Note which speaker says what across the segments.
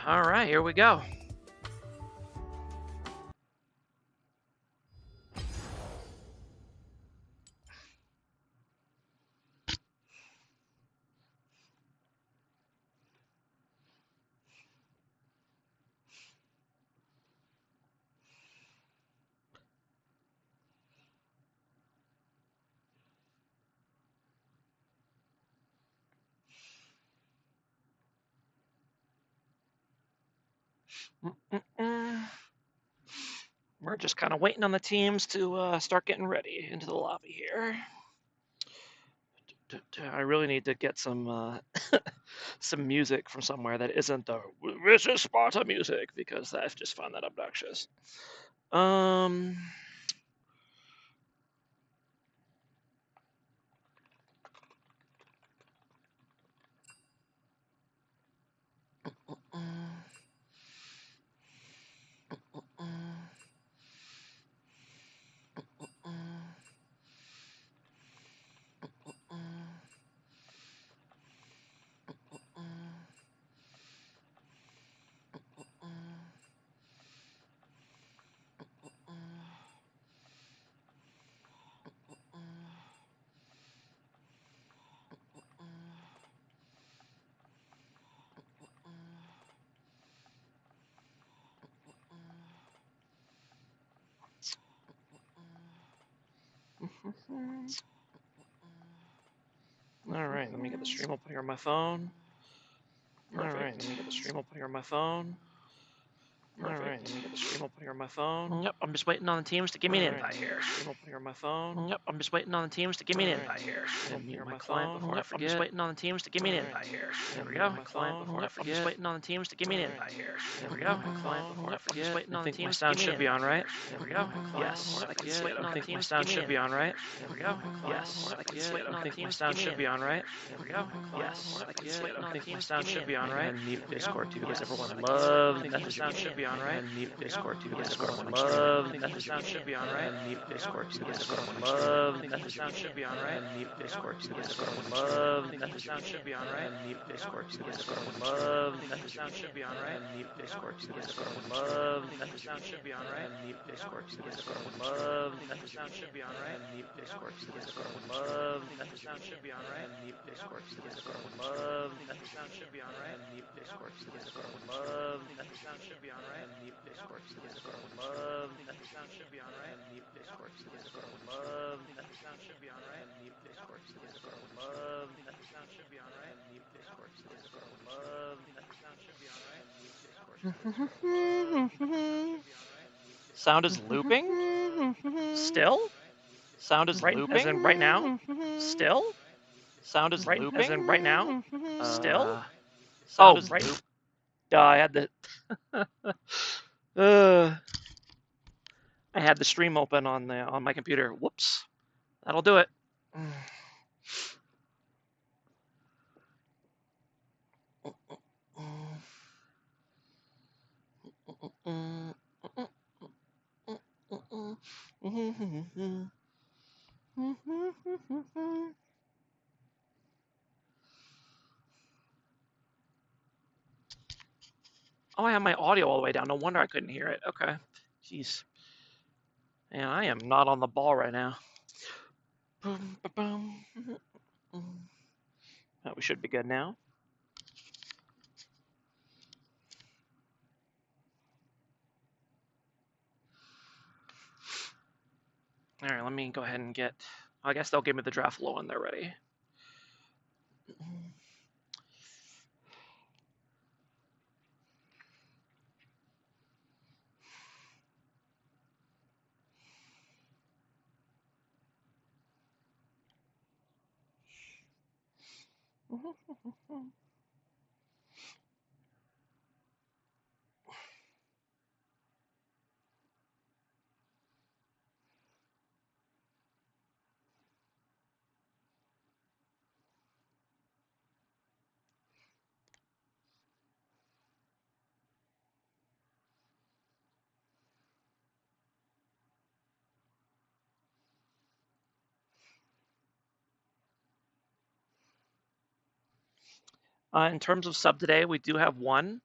Speaker 1: All right, here we go. We're just kind of waiting on the teams to start getting ready into the lobby here. I really need to get some some music from somewhere that isn't the "This is Sparta" music, because I just find that obnoxious. Um. All right, let me get the stream open here on my phone. Perfect. All right, let me get the stream open here on my phone. Perfect. All right, let me get the stream open here on my phone. Yep, I'm just waiting on the teams to give me an invite here. Stream open here on my phone. Yep, I'm just waiting on the teams to give me an invite here. And mute my client before I forget. I'm just waiting on the teams to give me an invite here. There we go. My client before I forget. I'm just waiting on the teams to give me an invite here. There we go. My client before I forget. I'm just waiting on the teams to give me an invite. I think my sound should be on, right? There we go. Yes. I think my sound should be on, right? There we go. Yes. I think my sound should be on, right? There we go. Yes. I think my sound should be on, right? Mute Discord too, because everyone loves that. Sound should be on, right? Mute Discord too, because everyone loves that. Sound should be on, right? Mute Discord too, because everyone loves that. Sound should be on, right? Mute Discord too, because everyone loves that. Sound should be on, right? Mute Discord too, because everyone loves that. Sound should be on, right? Mute Discord too, because everyone loves that. Sound should be on, right? Mute Discord too, because everyone loves that. Sound should be on, right? Mute Discord too, because everyone loves that. Sound should be on, right? Mute Discord too, because everyone loves that. Sound should be on, right? Mute Discord too, because everyone loves that. Sound should be on, right? Mute Discord too, because everyone loves that. Sound should be on, right? Mute Discord too, because everyone loves that. Sound should be on, right? Mute Discord too, because everyone loves that. Sound should be on, right? Mute Discord too, because everyone loves that. Sound should be on, right? Mute Discord too, because everyone loves that. Sound is looping? Still? Sound is right, looping? As in right now? Still? Sound is right, looping? As in right now? Still? Sound is right. I had the I had the stream open on my computer. Whoops. That'll do it. Oh, I have my audio all the way down. No wonder I couldn't hear it. Okay. Jeez. Man, I am not on the ball right now. We should be good now. All right, let me go ahead and get... I guess they'll give me the draft low when they're ready. In terms of sub today, we do have one.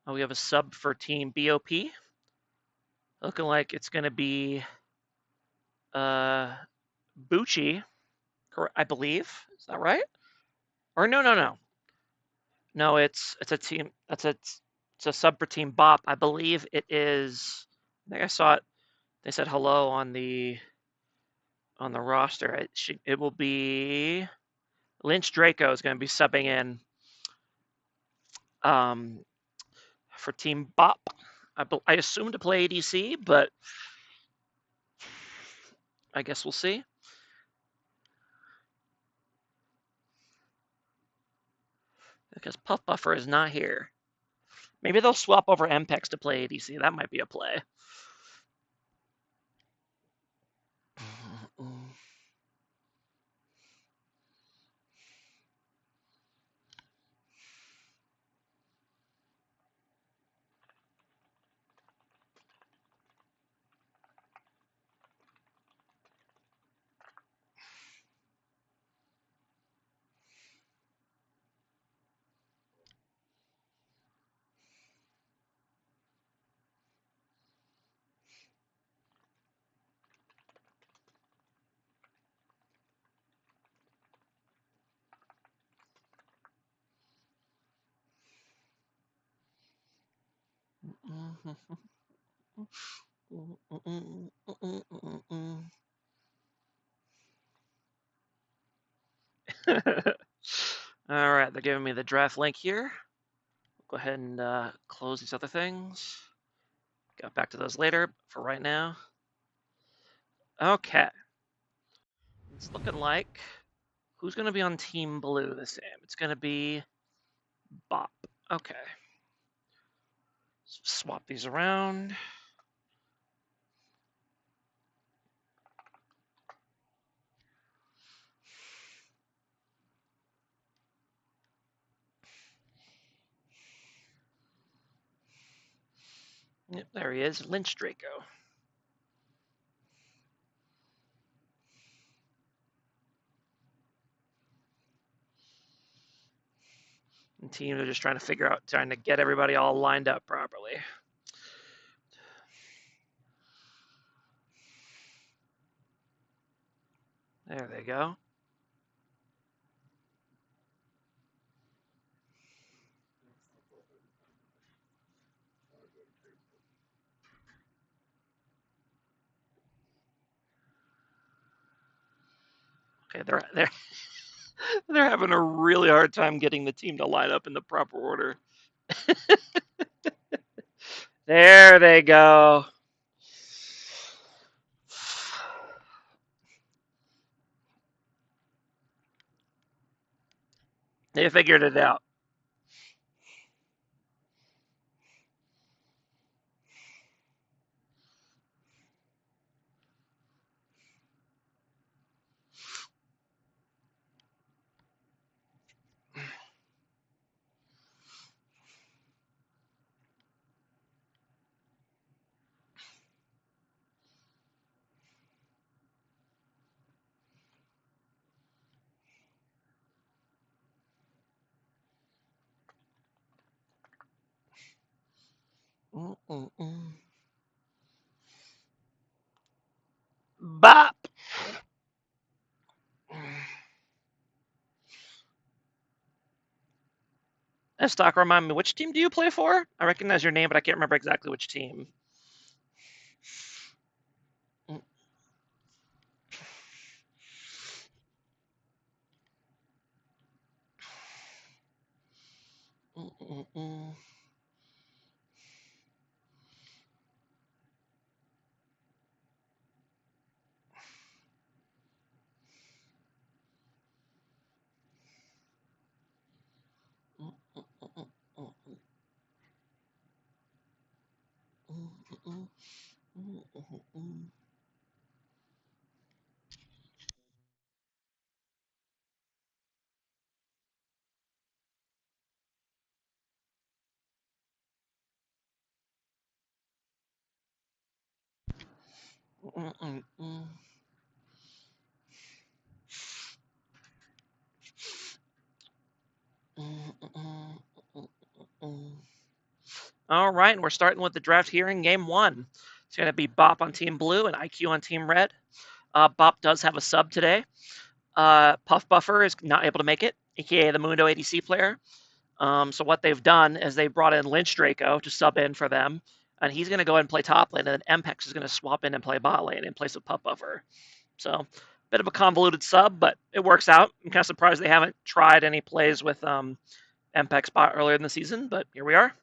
Speaker 1: We have a sub for Team BOP. Looking like it's going to be Bucci, I believe. Is that right? Or no. No, it's a team. It's a sub for Team BOP. I believe it is. I think I saw it. They said hello on the roster. It will be Lynch Draco is going to be subbing in for Team BOP. I assume to play ADC, but I guess we'll see. Because Puff Buffer is not here. Maybe they'll swap over MPEX to play ADC. That might be a play. All right, they're giving me the draft link here. Go ahead and close these other things. Get back to those later. For right now. Okay. It's looking like who's going to be on Team Blue this game? It's going to be BOP. Okay. Swap these around. Yep, there he is, Lynch Draco. And teams are just trying to get everybody all lined up properly. There they go. Okay, they're having a really hard time getting the team to line up in the proper order. There they go. They figured it out. BOP. Stock, remind me, which team do you play for? I recognize your name, but I can't remember exactly which team. All right, and we're starting with the draft here in game 1. It's going to be BOP on Team Blue and IQ on Team Red. BOP does have a sub today. Puff Buffer is not able to make it, aka the Mundo ADC player. So what they've done is they brought in Lynch Draco to sub in for them, and he's going to go ahead and play top lane, and then Mpex is going to swap in and play bot lane in place of Puff Buffer. So, bit of a convoluted sub, but it works out. I'm kind of surprised they haven't tried any plays with Mpex bot earlier in the season, but here we are.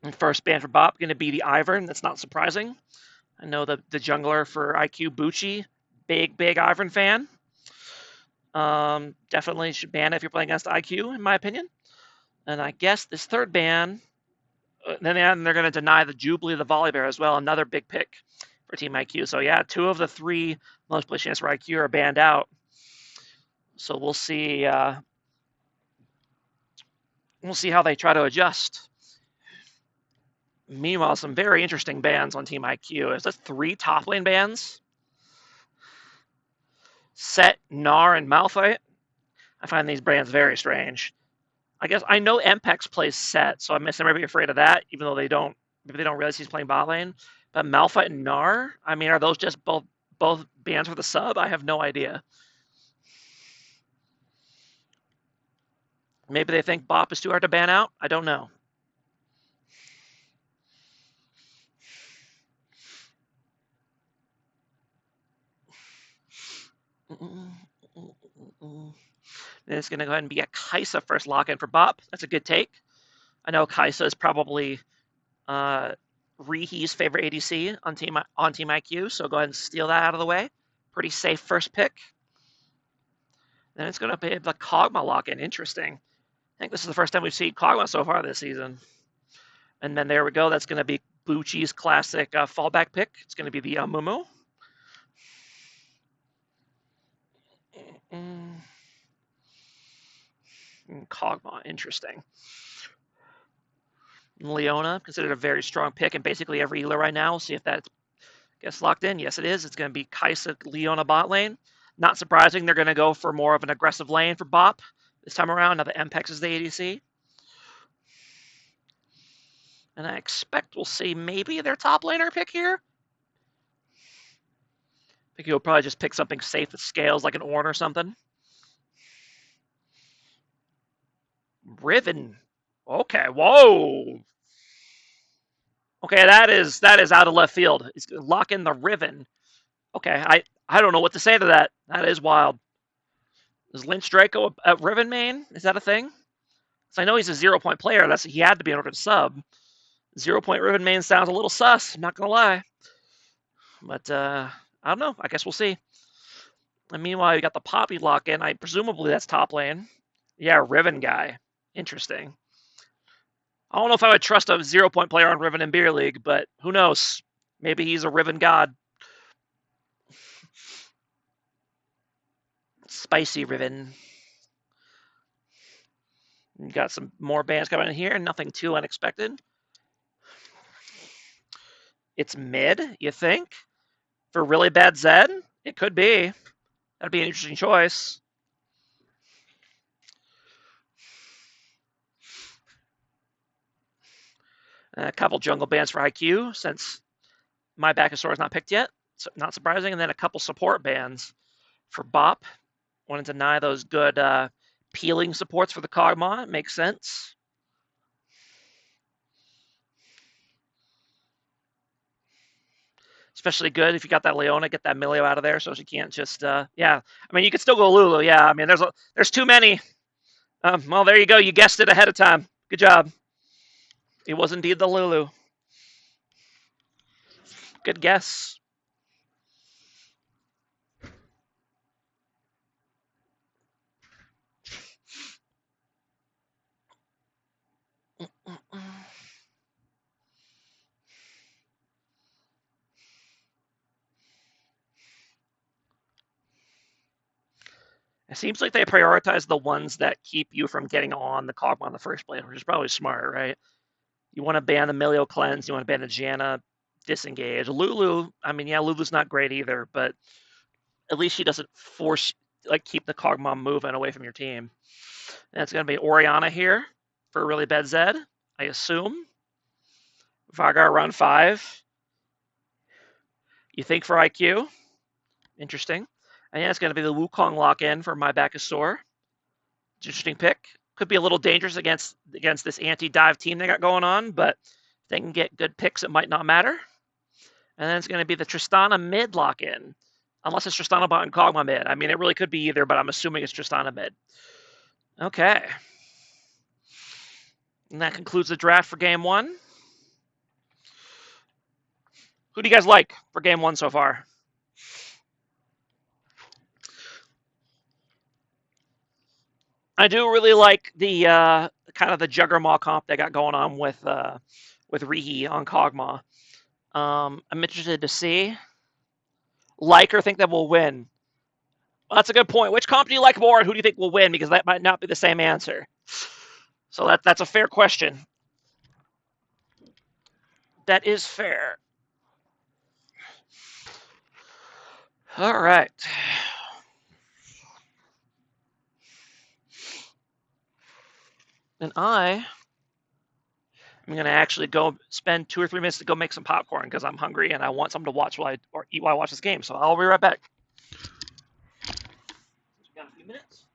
Speaker 1: And first ban for BOP going to be the Ivern. That's not surprising. I know the jungler for IQ, Bucci, big Ivern fan. Definitely should ban it if you're playing against IQ, in my opinion. And I guess this third ban, then they're going to deny the Jubilee, the Volibear as well. Another big pick for Team IQ. So yeah, 2 of the 3 most played champs for IQ are banned out. So we'll see. We'll see how they try to adjust. Meanwhile, some very interesting bans on Team IQ. Is that 3 top lane bans? Set, Gnar, and Malphite. I find these bans very strange. I guess I know Mpex plays Set, so I might be afraid of that, even though maybe they don't realize he's playing bot lane. But Malphite and Gnar, I mean, are those just both bans for the sub? I have no idea. Maybe they think BOP is too hard to ban out. I don't know. Then it's going to go ahead and be a Kai'Sa first lock-in for BOP. That's a good take. I know Kai'Sa is probably Rihi's favorite ADC on Team IQ, so go ahead and steal that out of the way. Pretty safe first pick. Then it's going to be the Kog'Maw lock-in. Interesting. I think this is the first time we've seen Kog'Maw so far this season. And then there we go. That's going to be Bucci's classic fallback pick. It's going to be the Mumu. Kog'Maw, interesting. Leona, considered a very strong pick in basically every healer right now. We'll see if that gets locked in. Yes, it is. It's going to be Kai'Sa, Leona bot lane. Not surprising, they're going to go for more of an aggressive lane for BOP this time around. Now the Mpex is the ADC. And I expect we'll see maybe their top laner pick here. I think he'll probably just pick something safe that scales, like an Ornn or something. Riven. Okay, whoa. Okay, that is out of left field. He's going to lock in the Riven. Okay, I don't know what to say to that. That is wild. Is Lynch Draco a Riven main? Is that a thing? So I know he's a 0-point player. He had to be in order to sub. 0-point Riven main sounds a little sus, I'm not going to lie. But I don't know. I guess we'll see. And meanwhile, you got the Poppy lock-in. Presumably that's top lane. Yeah, Riven guy. Interesting. I don't know if I would trust a 0-point player on Riven in Beer League, but who knows? Maybe he's a Riven god. Spicy Riven. You got some more bands coming in here. Nothing too unexpected. It's mid, you think? For really bad Zed? It could be. That'd be an interesting choice. A couple jungle bans for IQ, since my Backusaur is not picked yet. So not surprising. And then a couple support bans for BOP. Want to deny those good peeling supports for the Kog'Maw. It makes sense. Especially good if you got that Leona, get that Milio out of there so she can't just, yeah. I mean, you could still go Lulu, yeah. I mean, there's too many. Well, there you go. You guessed it ahead of time. Good job. It was indeed the Lulu. Good guess. It seems like they prioritize the ones that keep you from getting on the Kog'Maw in the first place, which is probably smart, right? You want to ban the Milio cleanse, you want to ban the Janna disengage. Lulu, I mean, yeah, Lulu's not great either, but at least she doesn't force, like, keep the Kog'Maw moving away from your team. And it's going to be Orianna here for a really bad Zed. I assume. Vargar around 5. You think for IQ? Interesting. And yeah, it's going to be the Wukong lock-in for my Bacchusor. Interesting pick. Could be a little dangerous against this anti-dive team they got going on, but if they can get good picks, it might not matter. And then it's going to be the Tristana mid lock-in. Unless it's Tristana bot and Kog'Maw mid. I mean, it really could be either, but I'm assuming it's Tristana mid. Okay. And that concludes the draft for game 1. Who do you guys like for game 1 so far? I do really like the kind of the Juggermaw comp they got going on with Rihi on Kog'Maw. I'm interested to see. Like or think that will win? Well, that's a good point. Which comp do you like more, and who do you think will win? Because that might not be the same answer. So that's a fair question. That is fair. All right. And I'm going to actually go spend 2 or 3 minutes to go make some popcorn because I'm hungry and I want something to watch or eat while I watch this game. So I'll be right back. We got a few minutes.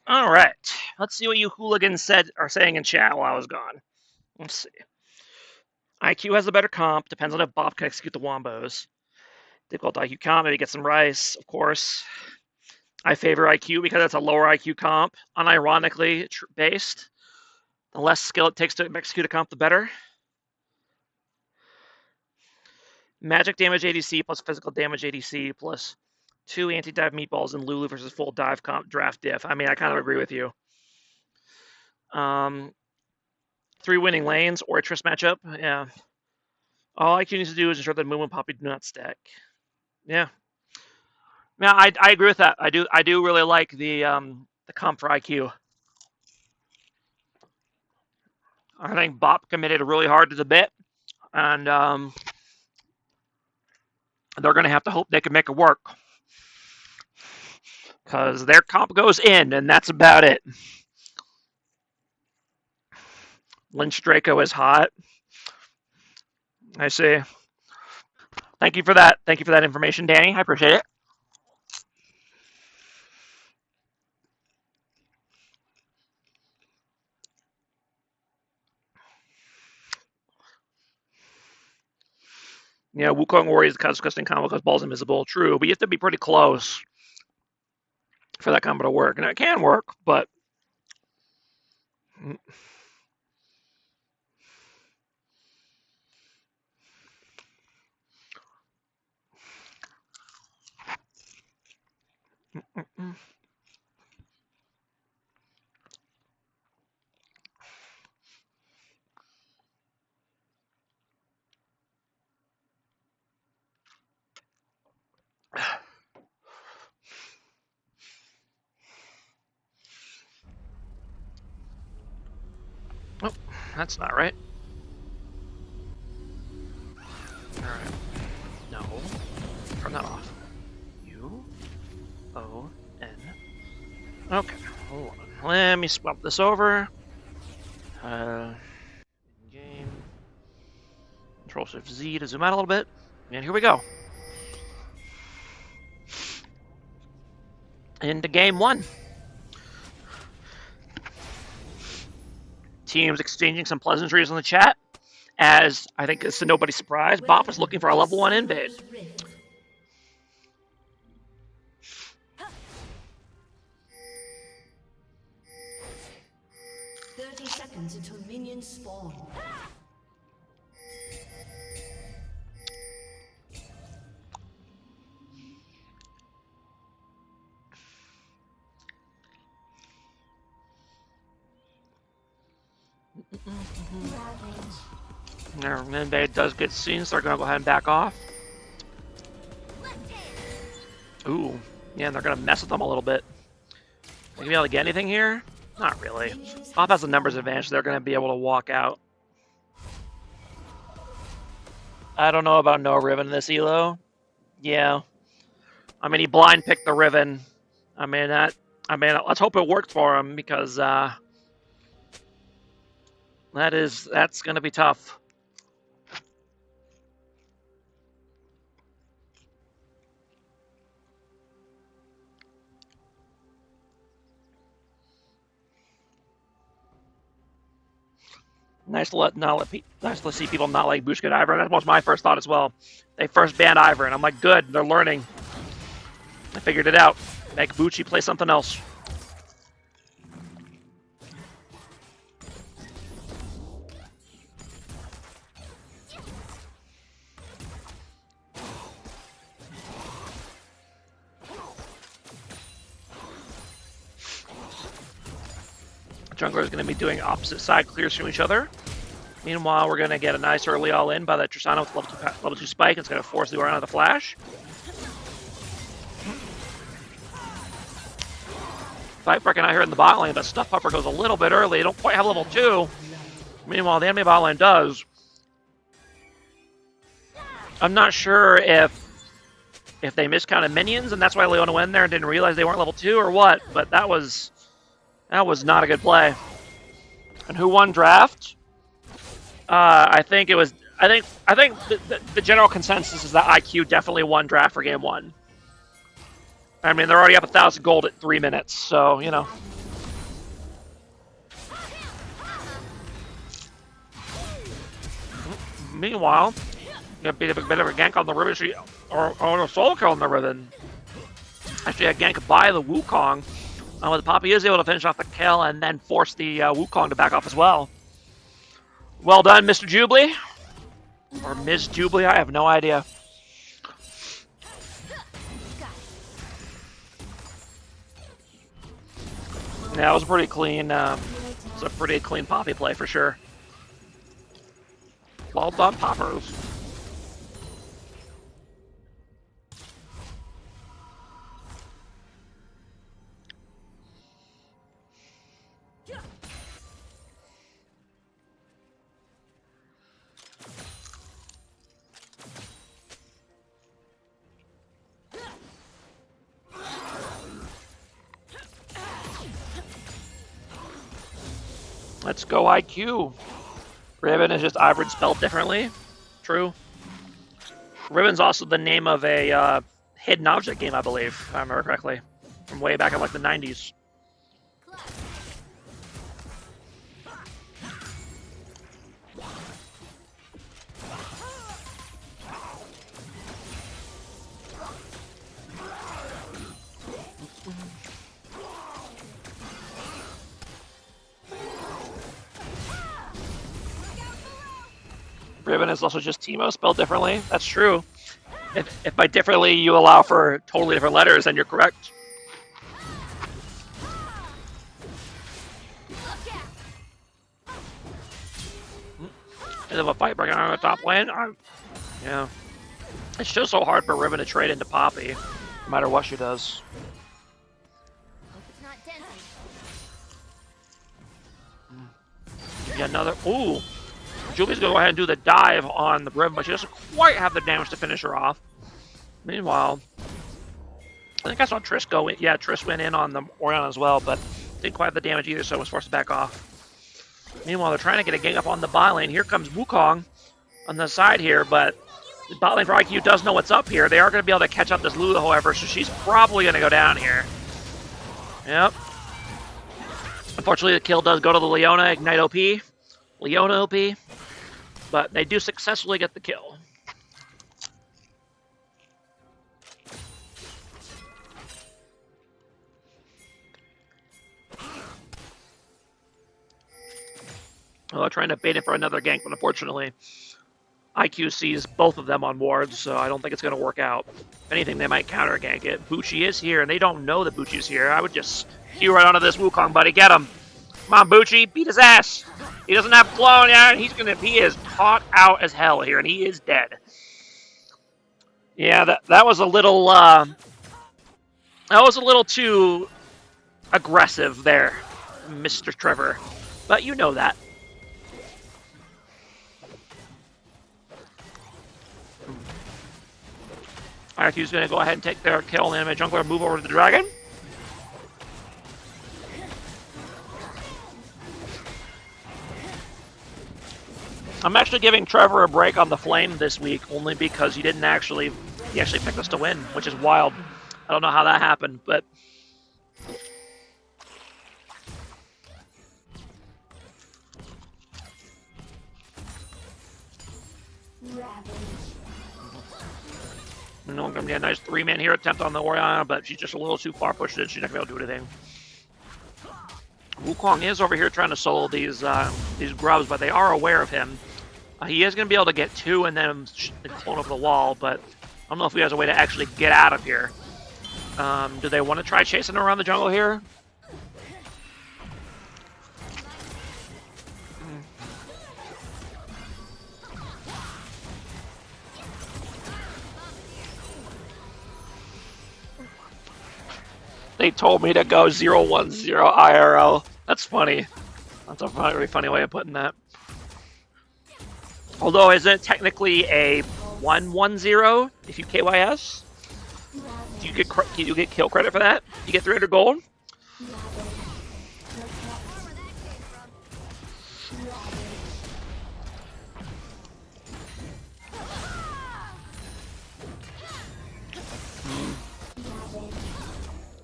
Speaker 1: All right. Let's see what you hooligans are saying in chat while I was gone. Let's see. IQ has the better comp. Depends on if BOP can execute the wombos. Difficult IQ comp. Maybe get some rice, of course. I favor IQ because it's a lower IQ comp. Unironically based. The less skill it takes to execute a comp, the better. Magic damage ADC plus physical damage ADC plus 2 anti-dive meatballs in Lulu versus full dive comp draft diff. I mean, I kind of agree with you. 3 winning lanes or a Triss matchup. Yeah. All IQ needs to do is ensure that Moon and Poppy do not stack. Yeah. Yeah, I agree with that. I do really like the comp for IQ. I think BOP committed really hard to the bit, and they're going to have to hope they can make it work. Because their comp goes in, and that's about it. Lynch Draco is hot. I see. Thank you for that. Thank you for that information, Danny. I appreciate it. Yeah, Wukong Warrior is a disgusting combo because ball's invisible. True, but you have to be pretty close for that combo to work. And it can work, but... Oh, that's not right. Alright. No. Turn that off. U-O-N. Okay, hold on. Let me swap this over. Game. Control-Shift-Z to zoom out a little bit. And here we go. Into game 1. Teams exchanging some pleasantries in the chat. As, I think it's to nobody's surprise, BOP is looking for a level 1 invade.
Speaker 2: 30 seconds until minions spawn.
Speaker 1: Their invade does get seen, so they're going to go ahead and back off. Ooh, yeah, and they're going to mess with them a little bit. Are you going to be able to get anything here? Not really. BOP has a numbers advantage, so they're going to be able to walk out. I don't know about no Riven in this elo. Yeah. I mean, he blind picked the Riven. I mean, let's hope it worked for him, because that's going to be tough. Nice to see people not like Bushka and Ivern. That was my first thought as well. They first banned Ivern. I'm like, good, they're learning. I figured it out. Make Bucci play something else. Jungler is going to be doing opposite side clears from each other. Meanwhile, we're going to get a nice early all-in by the Tristana with level 2 spike. It's going to force the around of the flash. Viper can I hear in the bot lane, but Stuff Pupper goes a little bit early. They don't quite have level 2. Meanwhile, the enemy bot lane does. I'm not sure if they miscounted minions, and that's why Leona went in there and didn't realize they weren't level 2 or what, but that was not a good play. And who won draft? I think it was. I think the general consensus is that IQ definitely won draft for game 1. I mean, they're already up 1,000 gold at 3 minutes, so, you know. Meanwhile, you got a bit of a gank on the Riven, or a solo kill on the Riven. Actually, a gank by the Wukong. The Poppy is able to finish off the kill and then force the Wukong to back off as well. Well done, Mr. Jubilee. Or Ms. Jubilee, I have no idea. Yeah, it was pretty clean. It's a pretty clean Poppy play for sure. Well done, Poppers. Let's go IQ. Riven is just Ivern spelled differently. True. Riven's also the name of a hidden object game, I believe, if I remember correctly, from way back in like the 90s. Riven is also just Teemo spelled differently. That's true. If by differently you allow for totally different letters, then you're correct. Bit of a fight bringing on the top lane. Yeah. It's just so hard for Riven to trade into Poppy, no matter what she does. Yeah, another. Ooh. Julie's going to go ahead and do the dive on the Riven, but she doesn't quite have the damage to finish her off. Meanwhile, I think I saw Triss go in. Yeah, Triss went in on the Orion as well, but didn't quite have the damage either, so was forced to back off. Meanwhile, they're trying to get a gang up on the bot lane. Here comes Wukong on the side here, but the bot lane for IQ does know what's up here. They are going to be able to catch up this Lulu, however, so she's probably going to go down here. Yep. Unfortunately, the kill does go to the Leona, Ignite OP. Leona OP. But they do successfully get the kill. Well, they're trying to bait it for another gank, but unfortunately, IQ sees both of them on wards, so I don't think it's going to work out. If anything, they might counter gank it. Bucci is here, and they don't know that Bucci's here. I would just hew right onto this Wukong, buddy. Get him. Come on, Bucci. Beat his ass. He doesn't have clone yet. He is taught out as hell here, and he is dead. Yeah, that was a little too aggressive there, Mr. Trevor. But you know that. IQ's going to go ahead and take their kill, and anime jungler move over to the dragon. I'm actually giving Trevor a break on the flame this week, only because he actually picked us to win, which is wild. I don't know how that happened, but you know, going to be a nice 3-man here attempt on the Oriana, but she's just a little too far pushed in. She's not going to be able to do anything. Wukong is over here trying to solo these grubs, but they are aware of him. He is going to be able to get 2 and then clone over the wall, but I don't know if he has a way to actually get out of here. Do they want to try chasing around the jungle here? They told me to go 0-1-0 IRL. That's funny. That's a very funny way of putting that. Although, isn't it technically a 1-1-0 if you KYS? Do you get kill credit for that? You get 300 gold?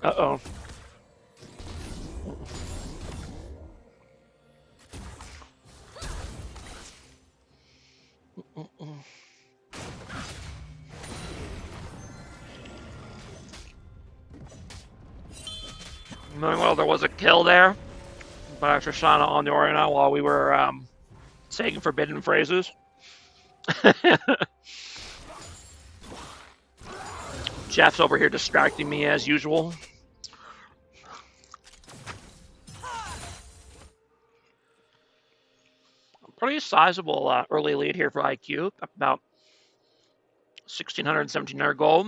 Speaker 1: Uh-oh. Well, there was a kill there by Tristana on the Oriana while we were saying forbidden phrases. Jeff's over here distracting me as usual. Pretty sizable early lead here for IQ, about 1,600, 1,700 gold.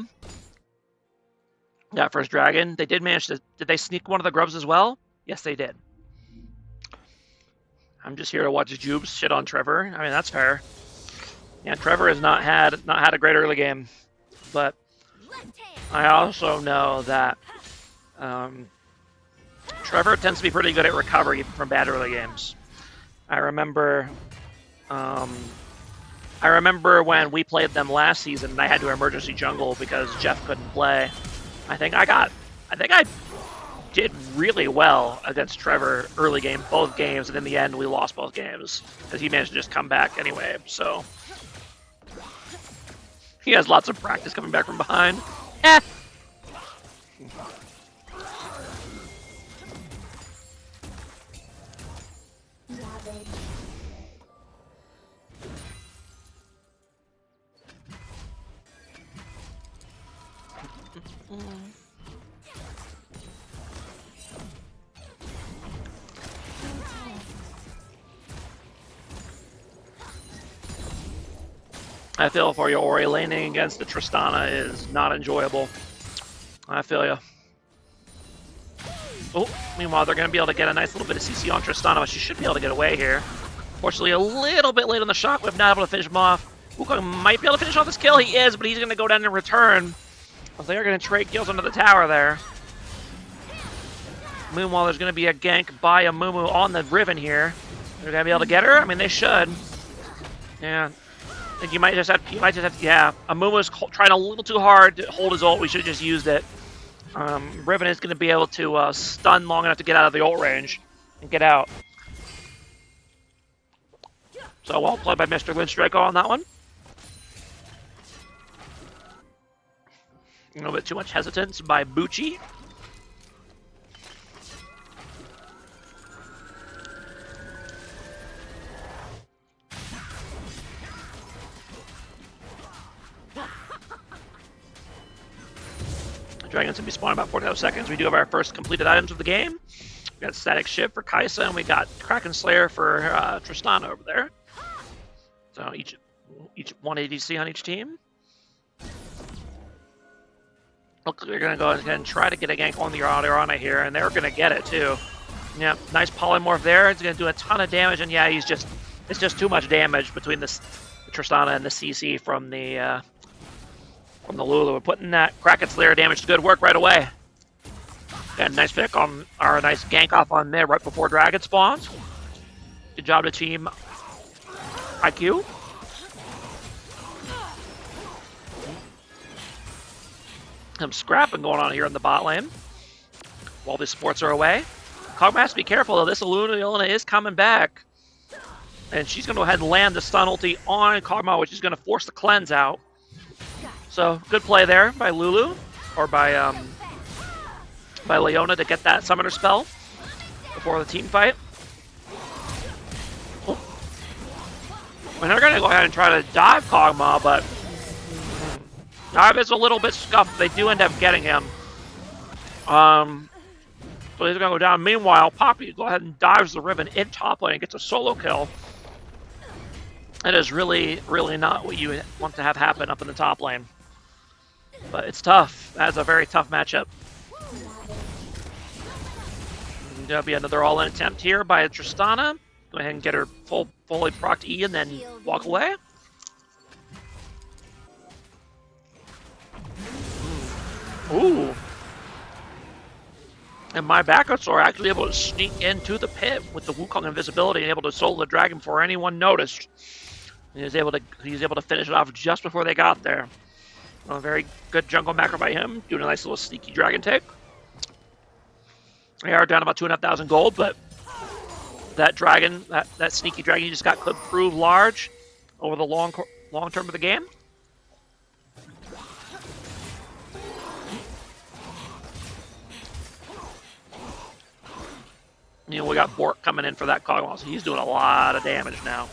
Speaker 1: That first dragon. They did manage to... Did they sneak one of the grubs as well? Yes, they did. I'm just here to watch Jubes shit on Trevor. I mean, that's fair. Yeah, Trevor has not had a great early game. But I also know that Trevor tends to be pretty good at recovery from bad early games. I remember when we played them last season and I had to emergency jungle because Jeff couldn't play. I think I did really well against Trevor early game, both games, and in the end we lost both games because he managed to just come back anyway. So he has lots of practice coming back from behind. I feel for you, Ori. Laning against the Tristana is not enjoyable. I feel you. Oh, meanwhile, they're going to be able to get a nice little bit of CC on Tristana, but she should be able to get away here. Fortunately, a little bit late on the shockwave, not able to finish him off. Wukong might be able to finish off this kill. He is, but he's going to go down in return. They are going to trade kills under the tower there. Meanwhile, there's going to be a gank by a Mumu on the Riven here. They're going to be able to get her? I mean, they should. Yeah. I think you might just have, yeah. Amumu's trying a little too hard to hold his ult. We should have just used it. Riven is going to be able to stun long enough to get out of the ult range and get out. So well played by Mr. Windstriker on that one. A little bit too much hesitance by Bucci. Dragon's gonna be spawning about 45 seconds. We do have our first completed items of the game. We got Static Shift for Kai'Sa, and we got Kraken Slayer for Tristana over there. So each one ADC on each team. Look, they're gonna go ahead and try to get a gank on the Oriana here, and they're gonna get it too. Yeah, nice polymorph there. It's gonna do a ton of damage, and yeah, it's just too much damage between the Tristana and the CC from the Lulu. We're putting that Kraken Slayer damage to good work right away. Got a nice pick on, or a nice gank off on mid right before Dragon spawns. Good job to team IQ. Some scrapping going on here in the bot lane while the supports are away. Kog'Maw has to be careful though. This Luna is coming back. And she's going to go ahead and land the stun ulti on Kog'Maw, which is going to force the cleanse out. So, good play there by Lulu, or by Leona to get that summoner spell before the team fight. Oh. And they're going to go ahead and try to dive Kog'Maw, but dive is a little bit scuffed. They do end up getting him. So he's going to go down. Meanwhile, Poppy go ahead and dives the Riven in top lane and gets a solo kill. That is really, really not what you want to have happen up in the top lane. But it's tough. That's a very tough matchup. There'll be another all-in attempt here by Tristana. Go ahead and get her fully procced E and then walk away. Ooh. And my backups are actually able to sneak into the pit with the Wukong invisibility and able to solo the dragon before anyone noticed. And he was able to finish it off just before they got there. A very good jungle macro by him, doing a nice little sneaky dragon take. We are down about 2,500 gold, but that dragon, that sneaky dragon, just got could prove large over the long term of the game. You know, we got Bork coming in for that Cogwall, so he's doing a lot of damage now.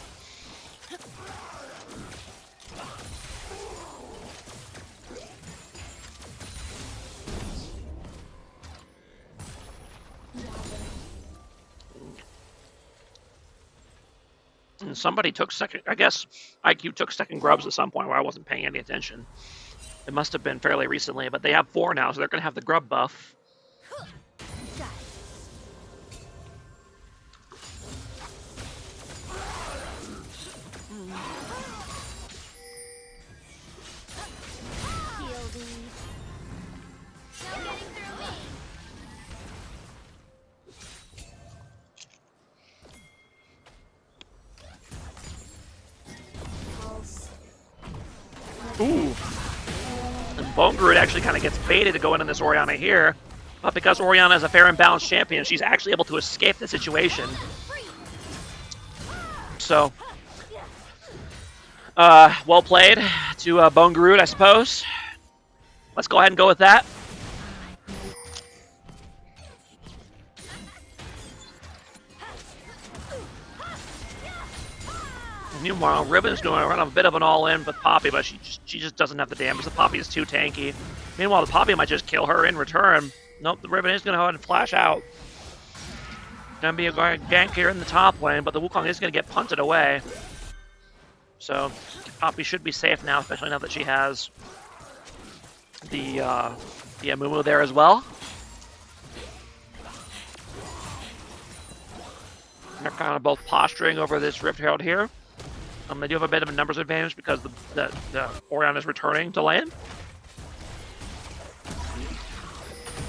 Speaker 1: And somebody took second, I guess IQ took second grubs at some point where I wasn't paying any attention. It must have been fairly recently, but they have 4 now, so they're going to have the grub buff. Ooh. And Bone Groot actually kind of gets baited to go in on this Orianna here. But because Orianna is a fair and balanced champion, she's actually able to escape the situation. So, well played to Bone Groot, I suppose. Let's go ahead and go with that. Meanwhile, Ribbon's doing a bit of an all-in with Poppy, but she just doesn't have the damage. The Poppy is too tanky. Meanwhile, the Poppy might just kill her in return. Nope, the Ribbon is going to go ahead and flash out. Going to be a gank here in the top lane, but the Wukong is going to get punted away. So Poppy should be safe now, especially now that she has the Amumu there as well. They're kind of both posturing over this Rift Herald here. They do have a bit of a numbers advantage because the Orianna is returning to lane.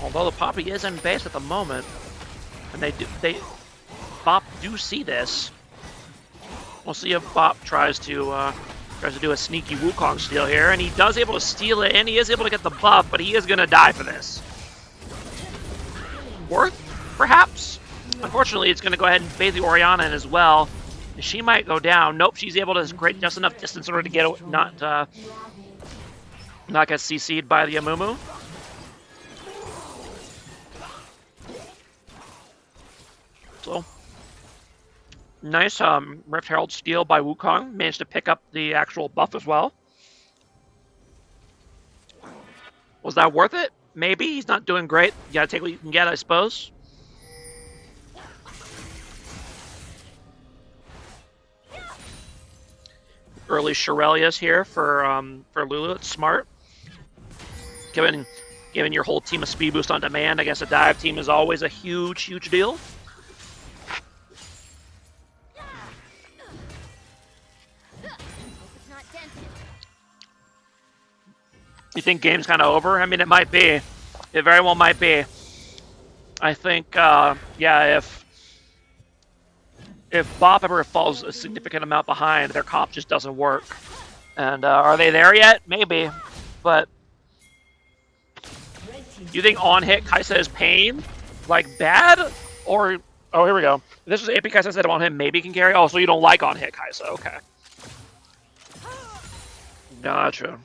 Speaker 1: Although the Poppy is in base at the moment, and BOP do see this. We'll see if BOP tries to do a sneaky Wukong steal here, and he does able to steal it, and he is able to get the buff, but he is going to die for this. Worth, perhaps? Unfortunately, it's going to go ahead and bait the Orianna in as well. She might go down. Nope, she's able to create just enough distance in order to get not get CC'd by the Amumu. So nice Rift Herald steal by Wukong. Managed to pick up the actual buff as well. Was that worth it? Maybe. He's not doing great. You gotta take what you can get, I suppose. Early Shirelias here for Lulu. It's smart. Given your whole team a speed boost on demand, I guess a dive team is always a huge deal. You think game's kind of over? I mean, it might be. It very well might be. I think, yeah, if BOP ever falls a significant amount behind, their comp just doesn't work. And are they there yet? Maybe. But you think on-hit Kaisa is pain? Like, bad? Or, oh, here we go. This is AP Kaisa said on him maybe can carry. Oh, so you don't like on-hit Kaisa. Okay. Gotcha.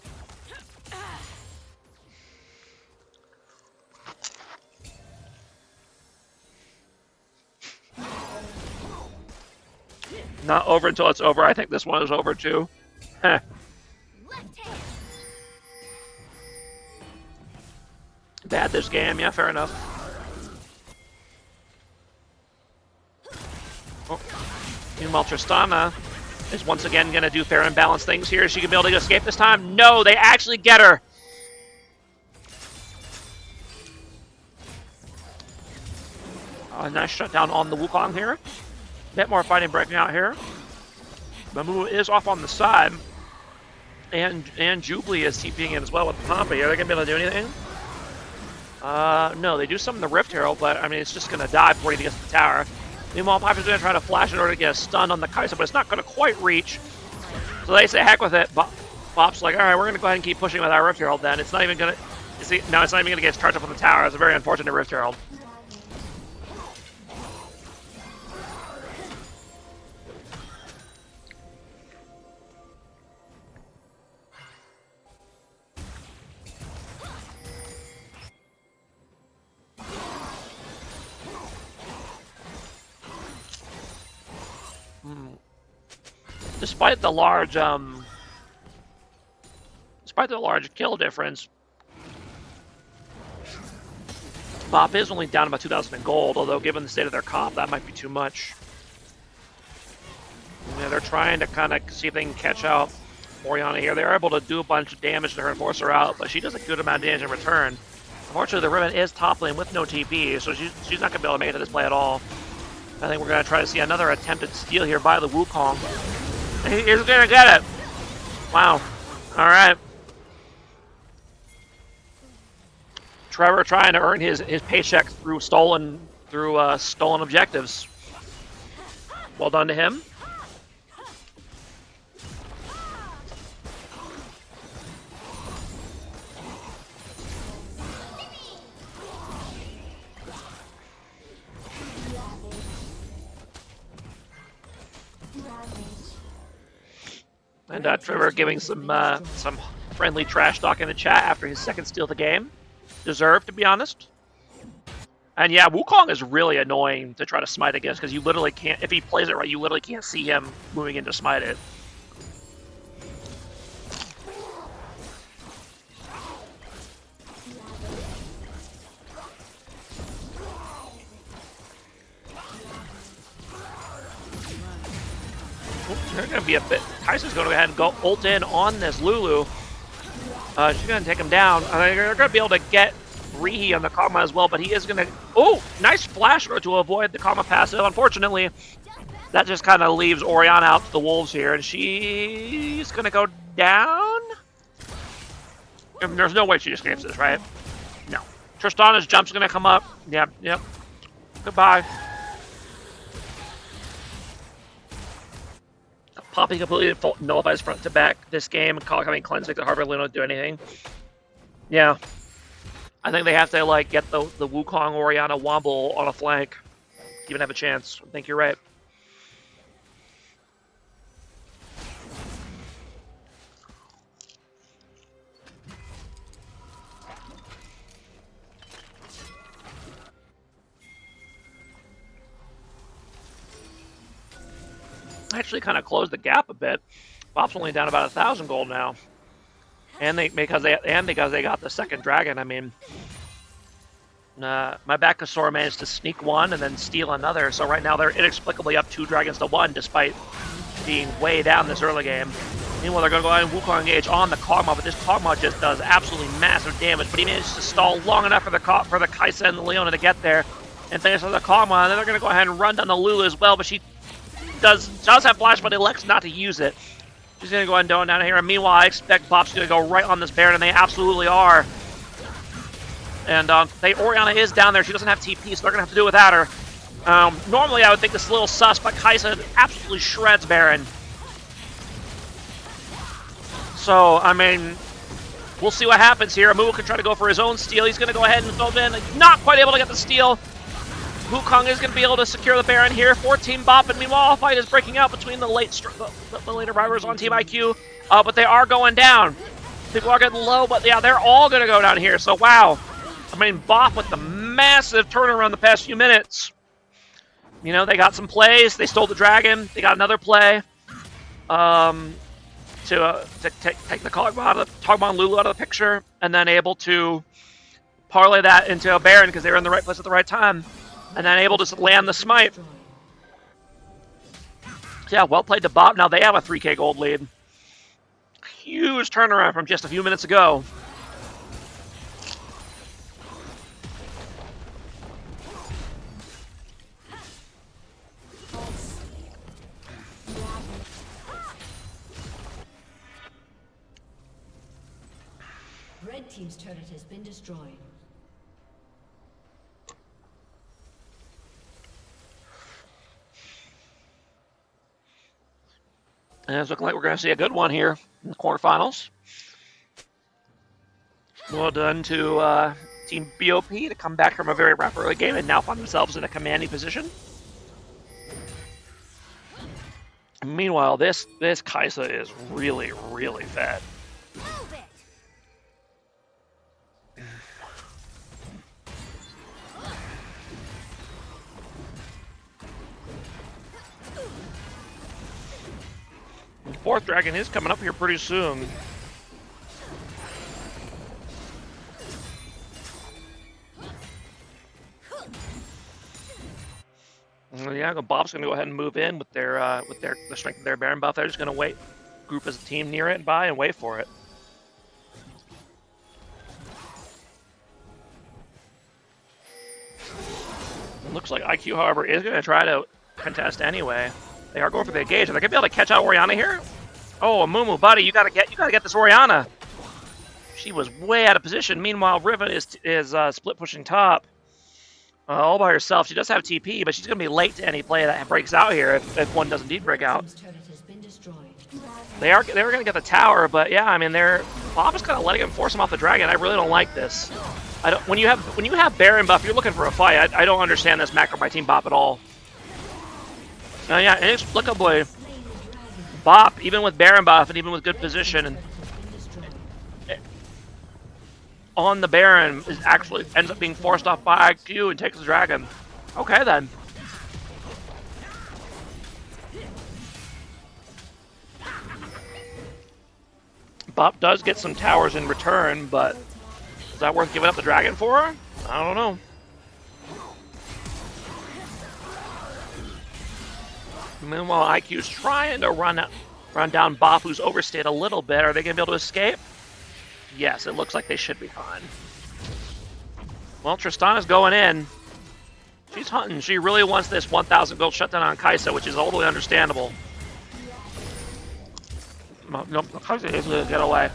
Speaker 1: Not over until it's over. I think this one is over too. Bad this game. Yeah, fair enough. Oh. Meanwhile, Tristana is once again going to do fair and balanced things here. Is she going to be able to escape this time? No, they actually get her. Nice shutdown on the Wukong here. Bit more fighting breaking out here. Mamu is off on the side. And Jubilee is TPing in as well with Poppy. Are they going to be able to do anything? No, they do summon the Rift Herald, but I mean, it's just going to die before he gets to the tower. Meanwhile, Poppy's going to try to flash in order to get a stun on the Kaisa, but it's not going to quite reach. So they say, heck with it. BOP's like, all right, we're going to go ahead and keep pushing with our Rift Herald then. It's not even going to... No, it's not even going to get charged up on the tower. It's a very unfortunate Rift Herald. despite the large kill difference, BOP is only down about 2,000 in gold, although given the state of their comp, that might be too much. Yeah, they're trying to kind of see if they can catch out Orianna here. They're able to do a bunch of damage to her and force her out, but she does a good amount of damage in return. Unfortunately, the Riven is top lane with no TP, so she's not going to be able to make it to this play at all. I think we're going to try to see another attempted steal here by the Wukong. He's going to get it. Wow. All right. Trevor trying to earn his paycheck through stolen objectives. Well done to him. And Trevor giving some friendly trash talk in the chat after his second steal of the game. Deserved, to be honest. And yeah, Wukong is really annoying to try to smite against because you literally can't, if he plays it right, you literally can't see him moving in to smite it. They're going to be a bit... Kai'Sa's going to go ahead and go ult in on this Lulu. She's going to take him down. They're going to be able to get Rihi on the Kog'Maw as well, but he is going to... Oh! Nice flash to avoid the Kog'Maw passive. Unfortunately, that just kind of leaves Orianna out to the wolves here, and she's going to go down? There's no way she escapes this, right? No. Tristana's jump's going to come up. Yep. Goodbye. Poppy completely nullifies front to back this game. Coming cleanse like the Harvard Luna don't do anything. Yeah. I think they have to like get the Wukong Orianna Womble on a flank. Even have a chance. I think you're right. Actually kind of closed the gap a bit. BOP's only down about 1,000 gold now. And because they got the second dragon. I mean, my Bakasaur managed to sneak one and then steal another. So right now they're inexplicably up 2 dragons to 1, despite being way down this early game. Meanwhile, they're going to go ahead and Wukong engage on the Kog'Maw, but this Kog'Maw just does absolutely massive damage. But he managed to stall long enough for the Kai'Sa and the Leona to get there and finish on the Kog'Maw. And then they're going to go ahead and run down the Lulu as well, but she does have flash, but elects not to use it. She's going to go ahead and down here. And meanwhile, I expect BOP's going to go right on this Baron, and they absolutely are. And Orianna is down there. She doesn't have TP, so they're going to have to do it without her. Normally, I would think this is a little sus, but Kai'Sa absolutely shreds Baron. So, I mean, we'll see what happens here. Amu can try to go for his own steal. He's going to go ahead and fill in. Not quite able to get the steal. Wukong is going to be able to secure the Baron here for Team BOP, and meanwhile, a fight is breaking out between the later arrivals on Team IQ, but they are going down. People are getting low, but yeah, they're all going to go down here, so wow. I mean, BOP with the massive turnaround the past few minutes. You know, they got some plays, they stole the dragon, they got another play to take the Kog'Maw and Lulu out of the picture, and then able to parlay that into a Baron because they were in the right place at the right time. And then able to land the smite. So yeah, well played to BOP. Now they have a 3k gold lead. Huge turnaround from just a few minutes ago.
Speaker 2: Red team's turret has been destroyed.
Speaker 1: And it's looking like we're going to see a good one here in the quarterfinals. Well done to Team BOP to come back from a very rough early game and now find themselves in a commanding position. Meanwhile, this Kai'Sa is really, really fat. 4th dragon is coming up here pretty soon. Yeah, the BOP's gonna go ahead and move in with the strength of their Baron buff. They're just gonna wait, group as a team near it, by and wait for it. It looks like IQ, however, is gonna try to contest anyway. They are going for the engage. Are they gonna be able to catch out Orianna here? Oh, Mumu, buddy, you gotta get this Orianna. She was way out of position. Meanwhile, Riven is split pushing top. All by herself. She does have TP, but she's going to be late to any play that breaks out here if one does indeed break out. They were going to get the tower, but yeah, I mean, BOP is kind of letting him force him off the dragon. I really don't like this. When you have Baron buff, you're looking for a fight. I don't understand this macro by Team BOP at all. Yeah, inexplicably, BOP, even with Baron buff and even with good position, and on the Baron is actually ends up being forced off by IQ and takes the dragon. Okay then. BOP does get some towers in return, but is that worth giving up the dragon for? I don't know. Meanwhile, IQ's trying to run down BOP, who's overstayed a little bit. Are they going to be able to escape? Yes, it looks like they should be fine. Well, Tristana's going in. She's hunting. She really wants this 1,000 gold shutdown on Kai'Sa, which is totally understandable. Nope, Kai'Sa is going to get away.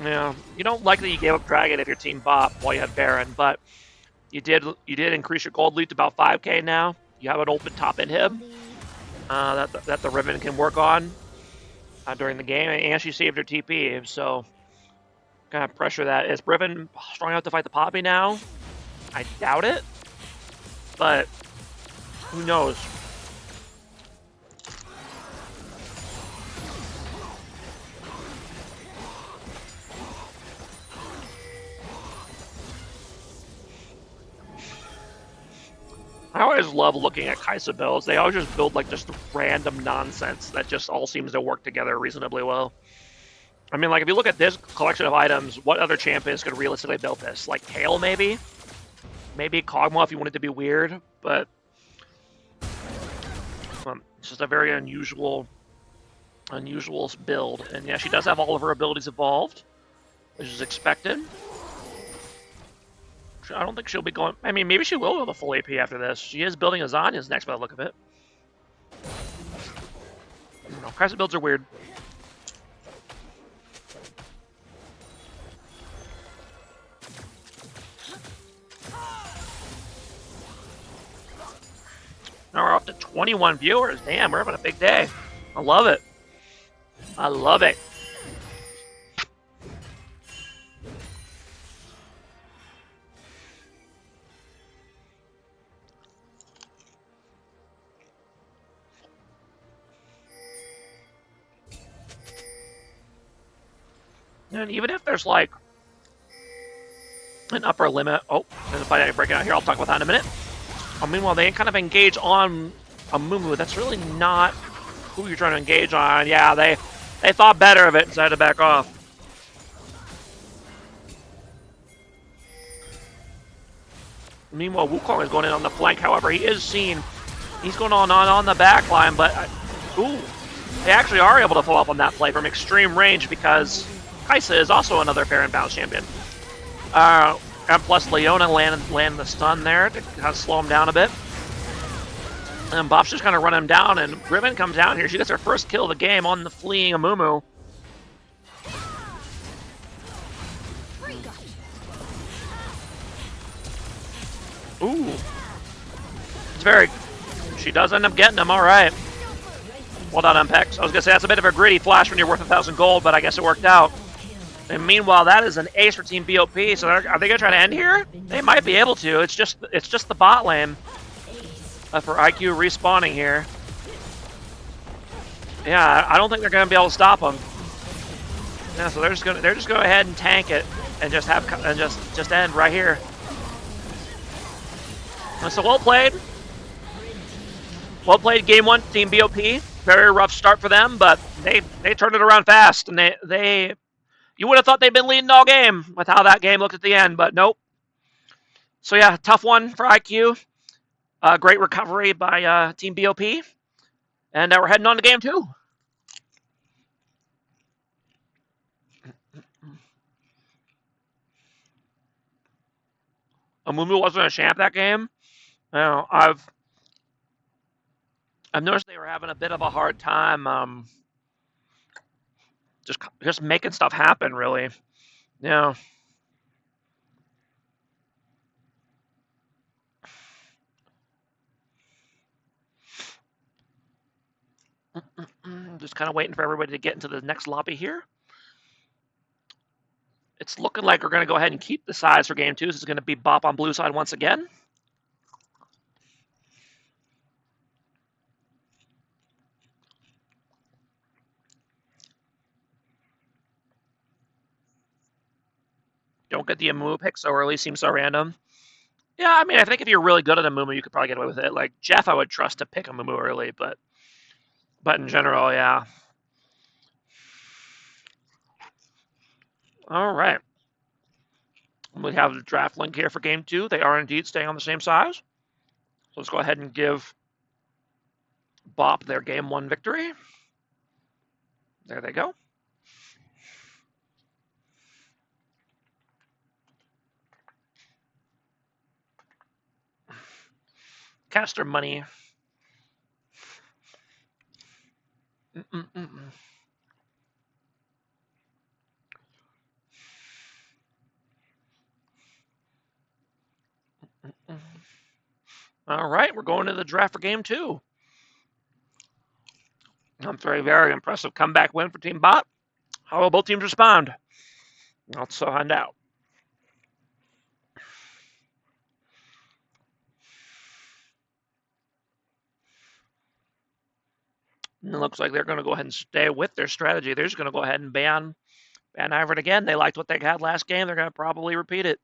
Speaker 1: Yeah, you don't like that you gave up Dragon if you're Team BOP while you had Baron, but you did increase your gold lead to about 5k now. You have an open top inhib that the Riven can work on during the game, and she saved her TP, so kind of pressure that. Is Riven strong enough to fight the Poppy now? I doubt it, but who knows? I always love looking at Kai'Sa builds. They always just build like just random nonsense that just all seems to work together reasonably well. I mean, like if you look at this collection of items, what other champions could realistically build this? Like Kale, maybe? Maybe Kog'Maw if you wanted to be weird, but it's just a very unusual build. And yeah, she does have all of her abilities evolved, which is expected. I don't think she'll be going... I mean, maybe she will go the full AP after this. She is building a Zanya's next by the look of it. I don't know. Kai'Sa builds are weird. Now we're up to 21 viewers. Damn, we're having a big day. I love it. I love it. And even if there's like an upper limit, oh, there's a fight breaking out here. I'll talk about that in a minute. Meanwhile, they kind of engage on a Mumu. That's really not who you're trying to engage on. Yeah, they thought better of it and decided to back off. Meanwhile, Wukong is going in on the flank. However, he is seen. He's going on the back line, but ooh, they actually are able to pull up on that play from extreme range because Kai'Sa is also another fair and balanced champion. And plus Leona land the stun there to kind of slow him down a bit. And BOP's just kind of run him down, and Riven comes out here. She gets her first kill of the game on the fleeing Amumu. Ooh. It's very... She does end up getting him, alright. Well done, Mpex. I was going to say, that's a bit of a greedy flash when you're worth 1,000 gold, but I guess it worked out. And meanwhile, that is an ace for Team BOP. So are they going to try to end here? They might be able to. It's just the bot lane for IQ respawning here. Yeah, I don't think they're going to be able to stop them. Yeah, so they're just going to go ahead and tank it. and just end right here. So well played. Well played, game one, Team BOP. Very rough start for them, but they turned it around fast, and they you would have thought they'd been leading all game with how that game looked at the end, but nope. So yeah, tough one for IQ. Great recovery by Team BOP, and we're heading on to game two. Amumu wasn't a champ that game. Now, I've noticed they were having a bit of a hard time just making stuff happen, really. Yeah. Just kind of waiting for everybody to get into the next lobby here. It's looking like we're going to go ahead and keep the sides for game two. This is going to be BOP on blue side once again. Don't get the Amumu pick so early. Seems so random. Yeah, I mean, I think if you're really good at Amumu, you could probably get away with it. Like, Jeff, I would trust to pick Amumu early, but in general, yeah. All right. We have the draft link here for game two. They are indeed staying on the same size. So let's go ahead and give BOP their game one victory. There they go. Caster money. All right, we're going to the draft for game two. That's very, very impressive comeback win for Team BOP. How will both teams respond? Let's find out. And it looks like they're going to go ahead and stay with their strategy. They're just going to go ahead and ban Ivern again. They liked what they had last game. They're going to probably repeat it.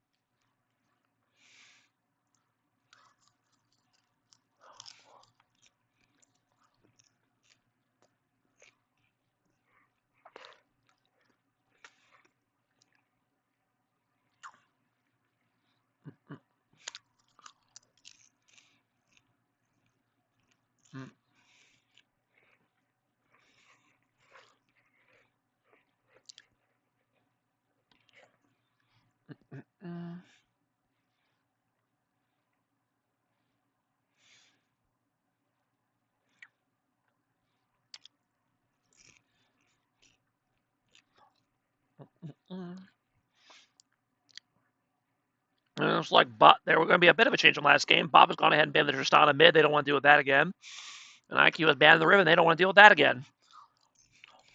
Speaker 1: It looks like there were going to be a bit of a change from last game. BOP has gone ahead and banned the Tristana mid. They don't want to deal with that again. And IQ has banned the Riven. They don't want to deal with that again.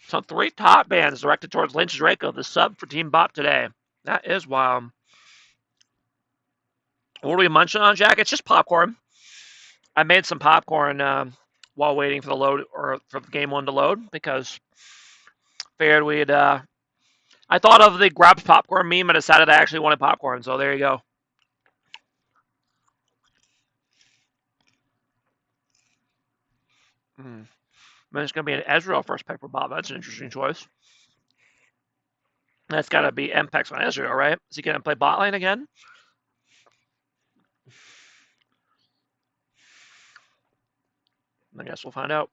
Speaker 1: So 3 top bans directed towards Lynch Draco, the sub for Team BOP today. That is wild. What are we munching on, Jack? It's just popcorn. I made some popcorn while waiting for the load, or for game one to load, because figured we'd. I thought of the grab popcorn meme and decided I actually wanted popcorn. So there you go. Then it's going to be an Ezreal first pick for BOP. That's an interesting choice. That's got to be MPEX on Ezreal, right? Is he going to play bot lane again? I guess we'll find out.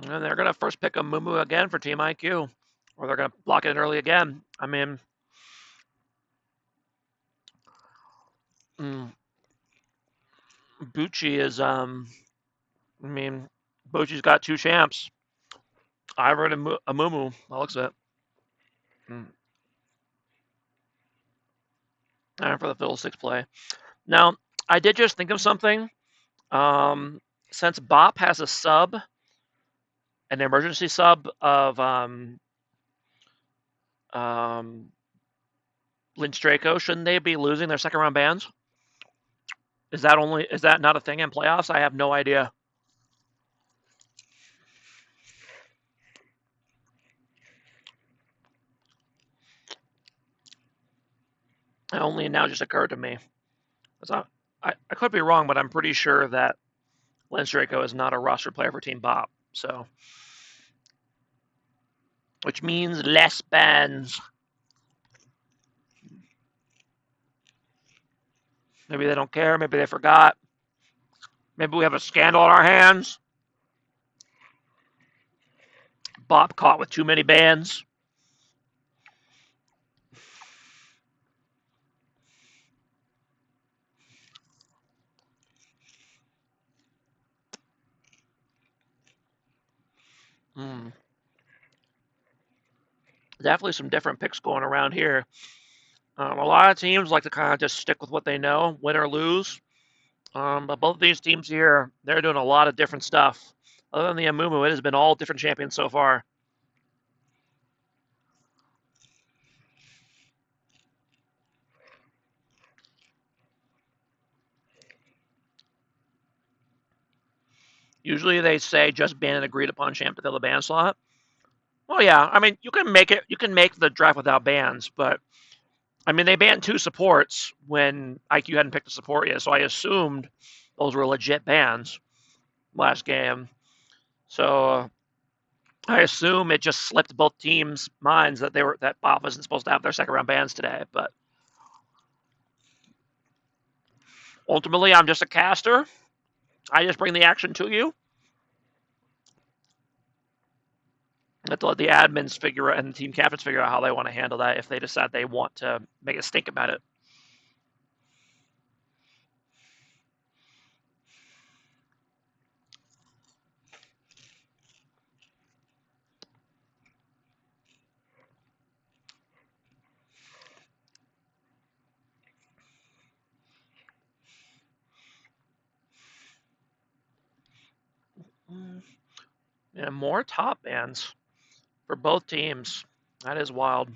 Speaker 1: And they're going to first pick a Mumu again for Team IQ. Or they're going to block it in early again. I mean... Bucci is... I mean, Bucci's got 2 champs. Ivern and Amumu. That looks it. And for the Fiddlesticks play. Now, I did just think of something. Since BOP has a sub, an emergency sub of Lynch Draco, shouldn't they be losing their second round bans? Is that not a thing in playoffs? I have no idea. It only now just occurred to me. I could be wrong, but I'm pretty sure that Lance Draco is not a roster player for Team BOP. So, which means less bans. Maybe they don't care. Maybe they forgot. Maybe we have a scandal on our hands. BOP caught with too many bans. Definitely some different picks going around here. A lot of teams like to kind of just stick with what they know, win or lose. But both of these teams here, they're doing a lot of different stuff. Other than the Amumu, it has been all different champions so far. Usually they say just ban an agreed upon champ to fill the ban slot. Well, yeah, I mean you can make the draft without bans, but I mean they banned 2 supports when IQ hadn't picked a support yet, so I assumed those were legit bans last game. So I assume it just slipped both teams' minds that BOP wasn't supposed to have their second round bans today, but ultimately I'm just a caster. I just bring the action to you. I have to let the admins figure out and the team captains figure out how they want to handle that if they decide they want to make a stink about it. And more top bans for both teams. That is wild.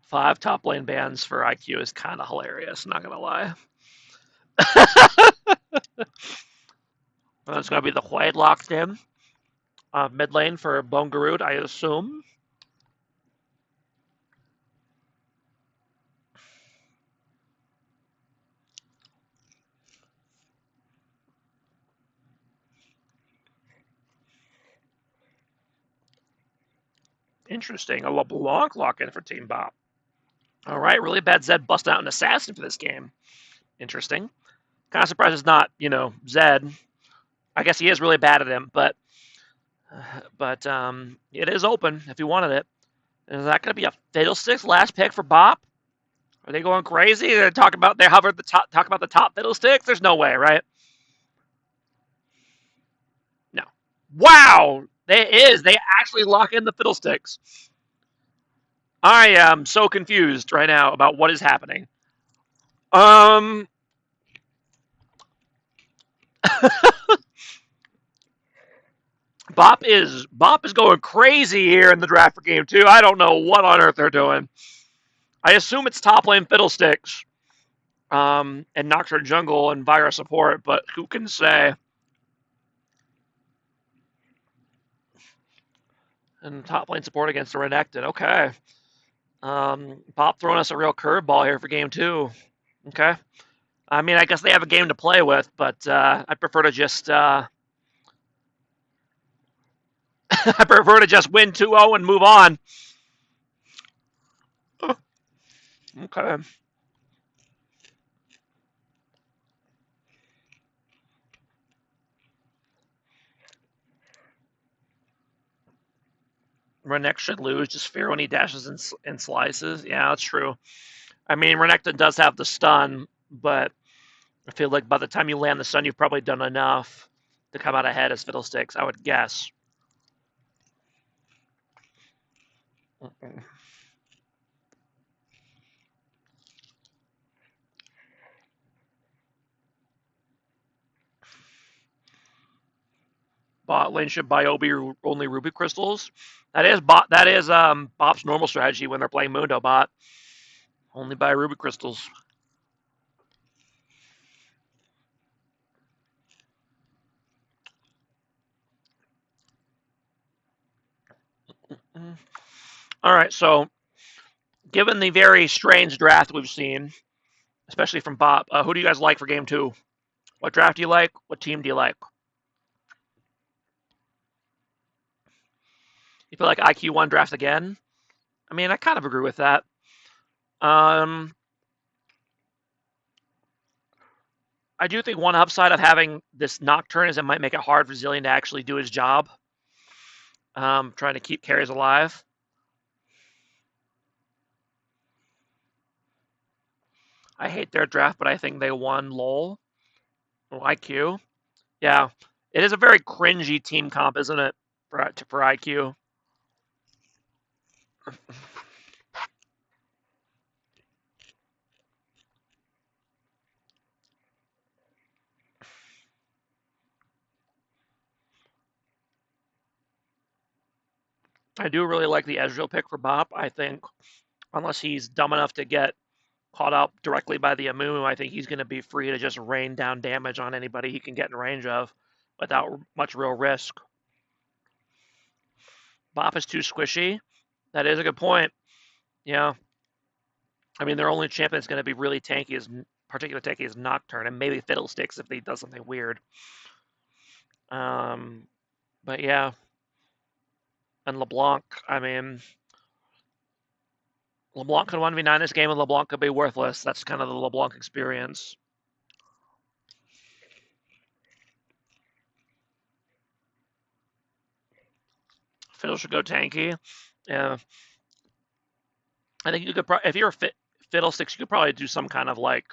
Speaker 1: Five top lane bans for IQ is kind of hilarious, not going to lie. It's going to be the Huade locked in. Mid lane for Bone Garud, I assume. Interesting. A LeBlanc lock in for Team BOP. All right, really bad Zed busting out an assassin for this game. Interesting. Kind of surprised it's not, Zed. I guess he is really bad at him, but it is open if you wanted it. Is that going to be a Fiddlesticks last pick for BOP? Are they going crazy? They're talking about talk about the top Fiddlesticks. There's no way, right? No. Wow, there is. They actually lock in the Fiddlesticks. I am so confused right now about what is happening. BOP is going crazy here in the draft for game 2. I don't know what on earth they're doing. I assume it's top lane Fiddlesticks, and Nocturne jungle and Vira support, but who can say? And top lane support against the Renekton. Okay. BOP throwing us a real curveball here for game 2. Okay. I mean, I guess they have a game to play with, but I prefer to just I prefer to just win 2-0 and move on. Okay. Renekton should lose. Just fear when he dashes and slices. Yeah, that's true. I mean, Renekton does have the stun, but I feel like by the time you land the stun, you've probably done enough to come out ahead as Fiddlesticks, I would guess. Bot lane should buy only Ruby crystals. That is BOP's normal strategy when they're playing Mundo bot. Only buy Ruby crystals. All right, so given the very strange draft we've seen, especially from Bob, who do you guys like for game 2? What draft do you like? What team do you like? You feel like IQ1 draft again? I mean, I kind of agree with that. I do think one upside of having this Nocturne is it might make it hard for Zillion to actually do his job, trying to keep carries alive. I hate their draft, but I think they won LOL or IQ. Yeah, it is a very cringy team comp, isn't it, for IQ? I do really like the Ezreal pick for Bop. I think unless he's dumb enough to get caught up directly by the Amumu, I think he's going to be free to just rain down damage on anybody he can get in range of without much real risk. Bop is too squishy. That is a good point. Yeah. I mean, their only champion that's going to be really tanky is particular tanky is Nocturne and maybe Fiddlesticks if he does something weird. But yeah. And LeBlanc, I mean, LeBlanc could 1v9 this game and LeBlanc could be worthless. That's kind of the LeBlanc experience. Fiddle should go tanky. Yeah. I think you could if you're Fiddlesticks, you could probably do some kind of like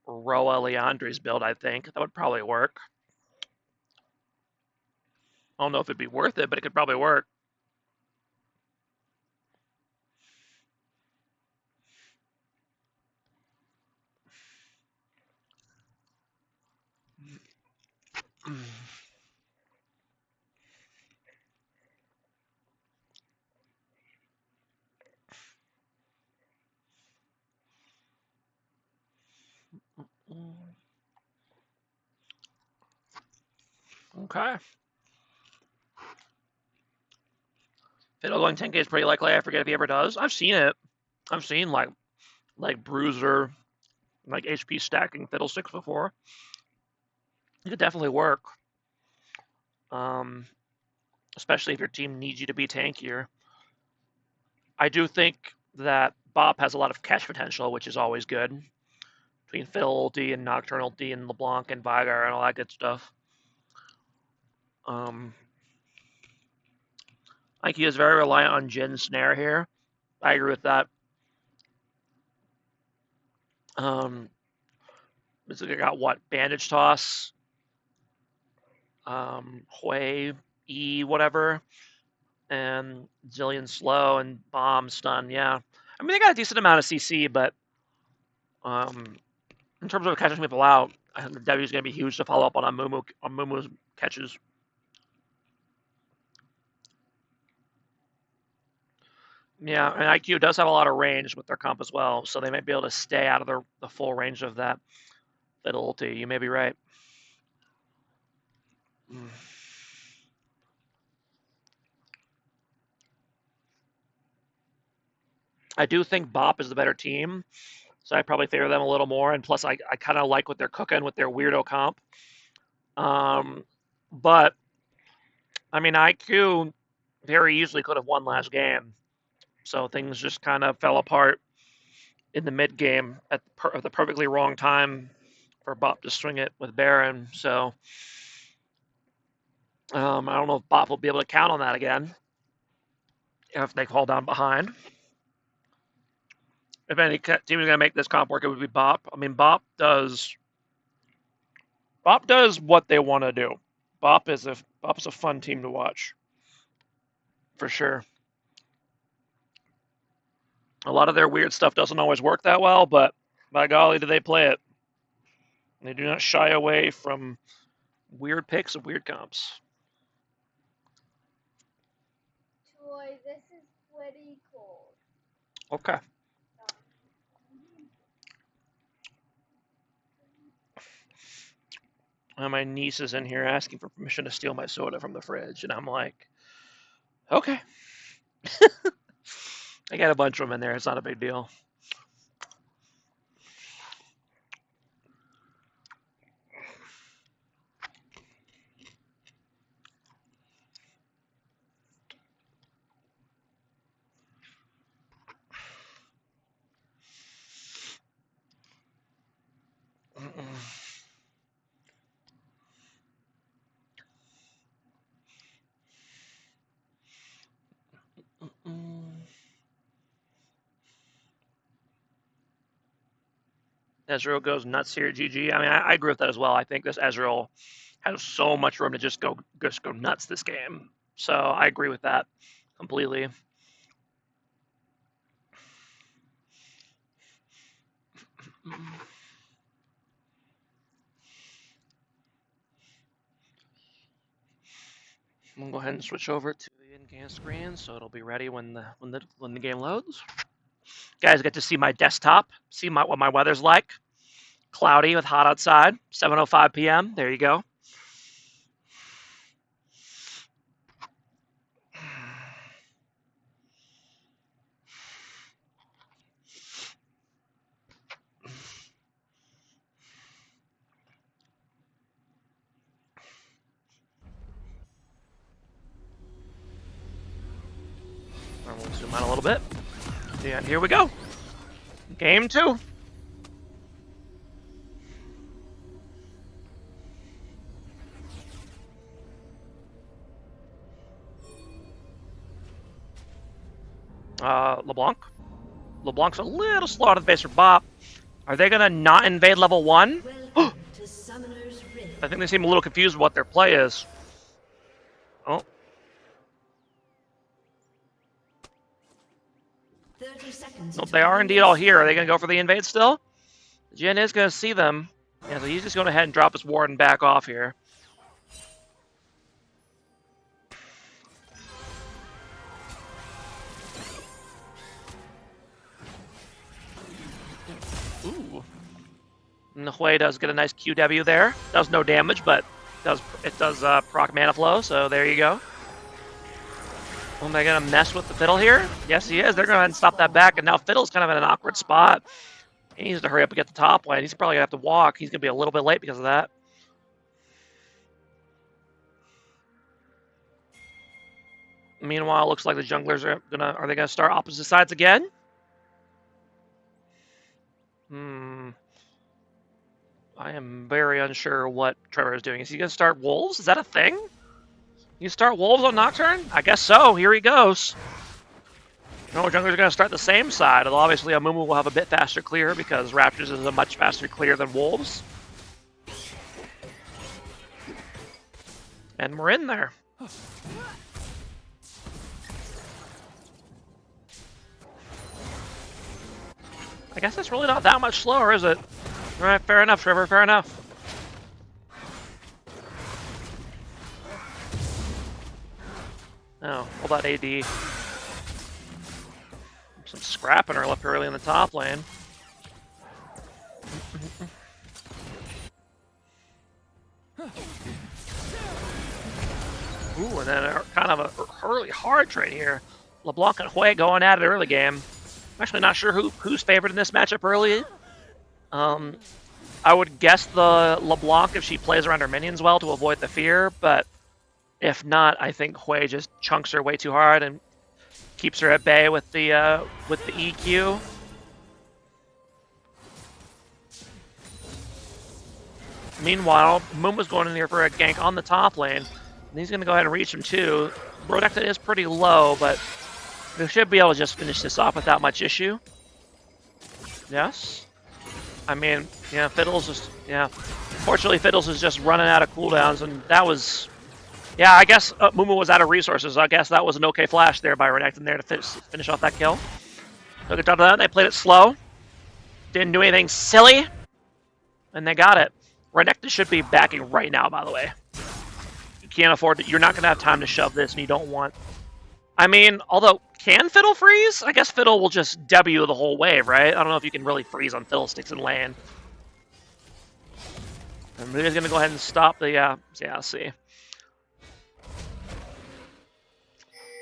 Speaker 1: Roa Leandre's build, I think. That would probably work. I don't know if it'd be worth it, but it could probably work. Okay. Fiddle going 10k is pretty likely. I forget if he ever does. I've seen it. I've seen like Bruiser, like HP stacking Fiddlesticks before. It could definitely work. Especially if your team needs you to be tankier. I do think that Bop has a lot of catch potential, which is always good. Between Fiddle ulti and Nocturne ulti and LeBlanc and Vigar and all that good stuff. IQ is very reliant on Jhin Snare here. I agree with that. This got what? Bandage Toss, Hui, E, whatever, and Zillion Slow and Bomb Stun. Yeah, I mean they got a decent amount of CC, but in terms of catching people out, I think the W is going to be huge to follow up on Mumu's catches. Yeah, and IQ does have a lot of range with their comp as well, so they might be able to stay out of the full range of that ulti. You may be right. I do think Bop is the better team, so I probably favor them a little more. And plus, I kind of like what they're cooking with their weirdo comp. But I mean, IQ very easily could have won last game, so things just kind of fell apart in the mid game at the perfectly wrong time for Bop to swing it with Baron. So I don't know if Bop will be able to count on that again if they fall down behind. If any team is going to make this comp work, it would be Bop. I mean, Bop does what they want to do. Bop is a fun team to watch, for sure. A lot of their weird stuff doesn't always work that well, but by golly, do they play it? They do not shy away from weird picks and weird comps.
Speaker 3: Troy, this is pretty cool.
Speaker 1: Okay. And my niece is in here asking for permission to steal my soda from the fridge, and I'm like, okay. I got a bunch of them in there. It's not a big deal. Ezreal goes nuts here at GG. I mean, I agree with that as well. I think this Ezreal has so much room to just go nuts this game. So I agree with that completely. I'm gonna go ahead and switch over to the in-game screen, so it'll be ready when the game loads. Guys get to see my desktop, see what my weather's like. Cloudy with hot outside. 7:05 p.m. There you go. We'll zoom out a little bit. And here we go. Game 2. LeBlanc. LeBlanc's a little slow out of the base for BOP. Are they gonna not invade level 1? I think they seem a little confused with what their play is. Oh.
Speaker 2: 30 seconds.
Speaker 1: Nope, they are indeed all here. Are they gonna go for the invade still? Jin is gonna see them. Yeah, so he's just going ahead and drop his ward and back off here. Ooh. And the Hui does get a nice QW there. Does no damage, but it does proc mana flow, so there you go. Am they going to mess with the Fiddle here? Yes, he is. They're going to go ahead and stop that back, and now Fiddle's kind of in an awkward spot. He needs to hurry up and get the top lane. He's probably going to have to walk. He's going to be a little bit late because of that. Meanwhile, looks like the junglers are they gonna start opposite sides again? I am very unsure what Trevor is doing. Is he gonna start wolves? Is that a thing? You start wolves on Nocturne? I guess so. Here he goes. No, junglers are gonna start the same side, although obviously Amumu will have a bit faster clear because Raptors is a much faster clear than wolves. And we're in there. I guess it's really not that much slower, is it? Alright, fair enough, Trevor, fair enough. Oh, what about AD? Some scrapping her left early in the top lane. Ooh, and then kind of a early hard trade here. LeBlanc and Hui going at it early game. I'm actually not sure who's favored in this matchup early. I would guess the LeBlanc if she plays around her minions well to avoid the fear, but if not, I think Hui just chunks her way too hard and keeps her at bay with the EQ. Meanwhile, Muma's going in here for a gank on the top lane, and he's going to go ahead and reach him too. Protected is pretty low, but we should be able to just finish this off without much issue. Yes? I mean, yeah, Fiddles is, yeah. Fortunately, Fiddles is just running out of cooldowns, and that was, yeah, I guess Mumu was out of resources. I guess that was an okay flash there by Renekton there to finish off that kill. So good job of that. They played it slow. Didn't do anything silly. And they got it. Renekton should be backing right now, by the way. You can't afford to, you're not going to have time to shove this, and you don't want... I mean, although, can Fiddle freeze? I guess Fiddle will just W the whole wave, right? I don't know if you can really freeze on Fiddlesticks in lane. And Maria's going to go ahead and stop the, yeah, let's see.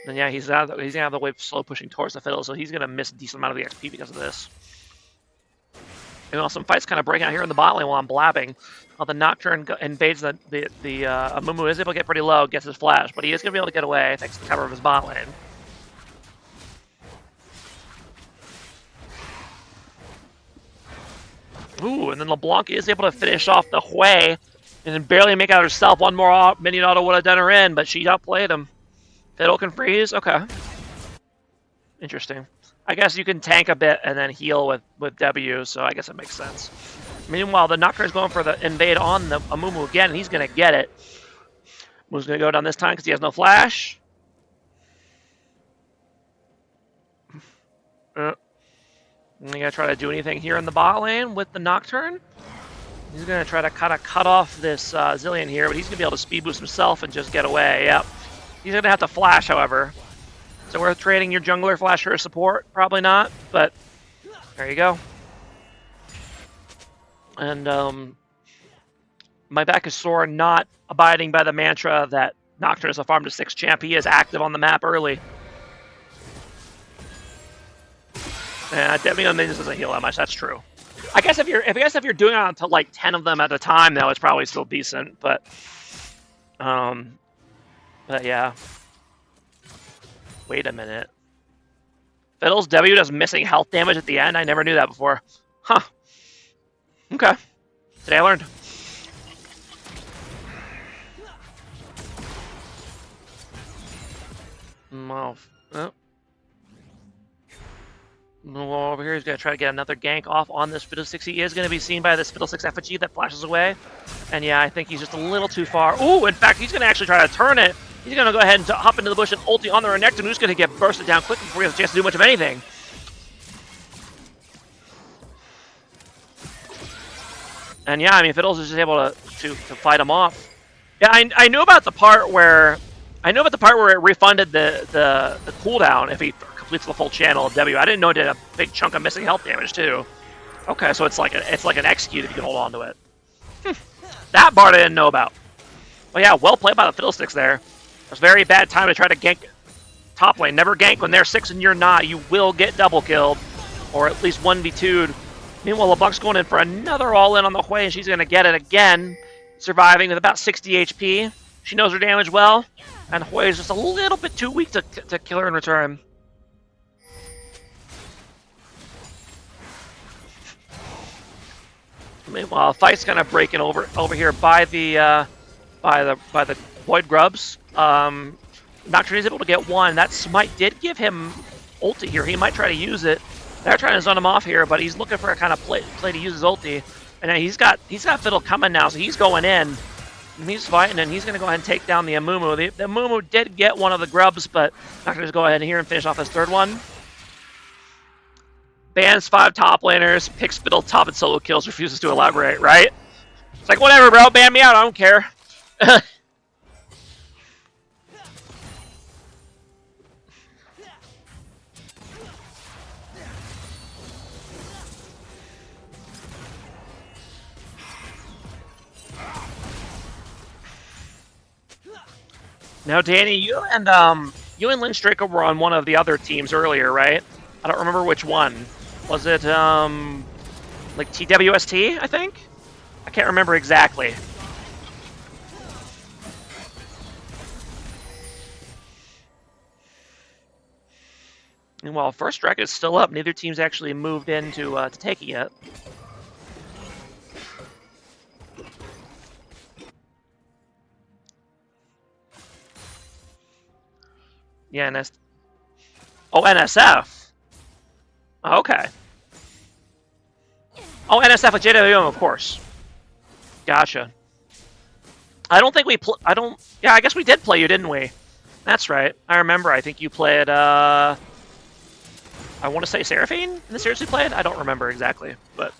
Speaker 1: And yeah, he's gonna have the wave slow pushing towards the fiddle, so he's gonna miss a decent amount of the XP because of this. Some fights kind of breaking out here in the bot lane while I'm blabbing. The Nocturne invades the Amumu is able to get pretty low, gets his flash, but he is gonna be able to get away thanks to the cover of his bot lane. Ooh, and then LeBlanc is able to finish off the Hui and then barely make out herself. One more minion auto would have done her in, but she outplayed him. Fiddle can freeze? Okay. Interesting. I guess you can tank a bit and then heal with W, so I guess it makes sense. Meanwhile, the Knocker is going for the invade on the Amumu again, and he's going to get it. Amu's going to go down this time because he has no flash. He's going to try to do anything here in the bot lane with the Nocturne. He's going to try to kind of cut off this Zillion here, but he's going to be able to speed boost himself and just get away. Yep. He's going to have to flash, however. Is it worth trading your jungler flash for support? Probably not, but there you go. And my back is sore, not abiding by the mantra that Nocturne is a farm to 6 champ. He is active on the map early. And Debbie on Minions doesn't heal that much. That's true. I guess if you're doing it to like 10 of them at a time, though, it's probably still decent. But yeah. Wait a minute. Fiddle's W does missing health damage at the end? I never knew that before. Huh. Okay. Today I learned. Well, over here he's going to try to get another gank off on this Fiddlesticks. He is going to be seen by this Fiddlesticks effigy that flashes away. And yeah, I think he's just a little too far. Ooh, in fact, he's going to actually try to turn it. He's going to go ahead and hop into the bush and ulti on the Renekton, who's going to get bursted down quickly before he has a chance to do much of anything. And yeah, I mean, Fiddles is just able to fight him off. Yeah, I knew about the part where it refunded the cooldown if he completes the full channel of W. I didn't know it did a big chunk of missing health damage too. Okay, so it's like an execute if you can hold on to it. That part I didn't know about. Well, yeah, well played by the Fiddlesticks there. It was a very bad time to try to gank top lane. Never gank when they're 6 and you're not. You will get double killed, or at least 1v2'd. Meanwhile, LeBlanc's going in for another all-in on the Hui, and she's going to get it again, surviving with about 60 HP. She knows her damage well, and Hui is just a little bit too weak to kill her in return. Meanwhile, fight's kind of breaking over here by the Void Grubs. Nocturne is able to get one. That Smite did give him ulti here. He might try to use it. They're trying to zone him off here, but he's looking for a kind of play to use his ulti. And he's got Fiddle coming now, so he's going in. And he's fighting, and he's going to go ahead and take down the Amumu. The Amumu did get one of the grubs, but Nocturne just go ahead here and finish off his third one. Bans 5 top laners, picks Fiddle top and solo kills, refuses to elaborate, right? It's like, whatever, bro, ban me out, I don't care. Now, Danny, you and Lindstraker were on one of the other teams earlier, right? I don't remember which one. Was it, like TWST, I think? I can't remember exactly. And while first strike is still up, neither team's actually moved in to take it yet. Yeah, NSF. Oh, okay. Oh, NSF with JWM, of course. Gotcha. I don't think we yeah, I guess we did play you, didn't we? That's right. I remember. I think you played, I want to say Seraphine in the series we played? I don't remember exactly, but...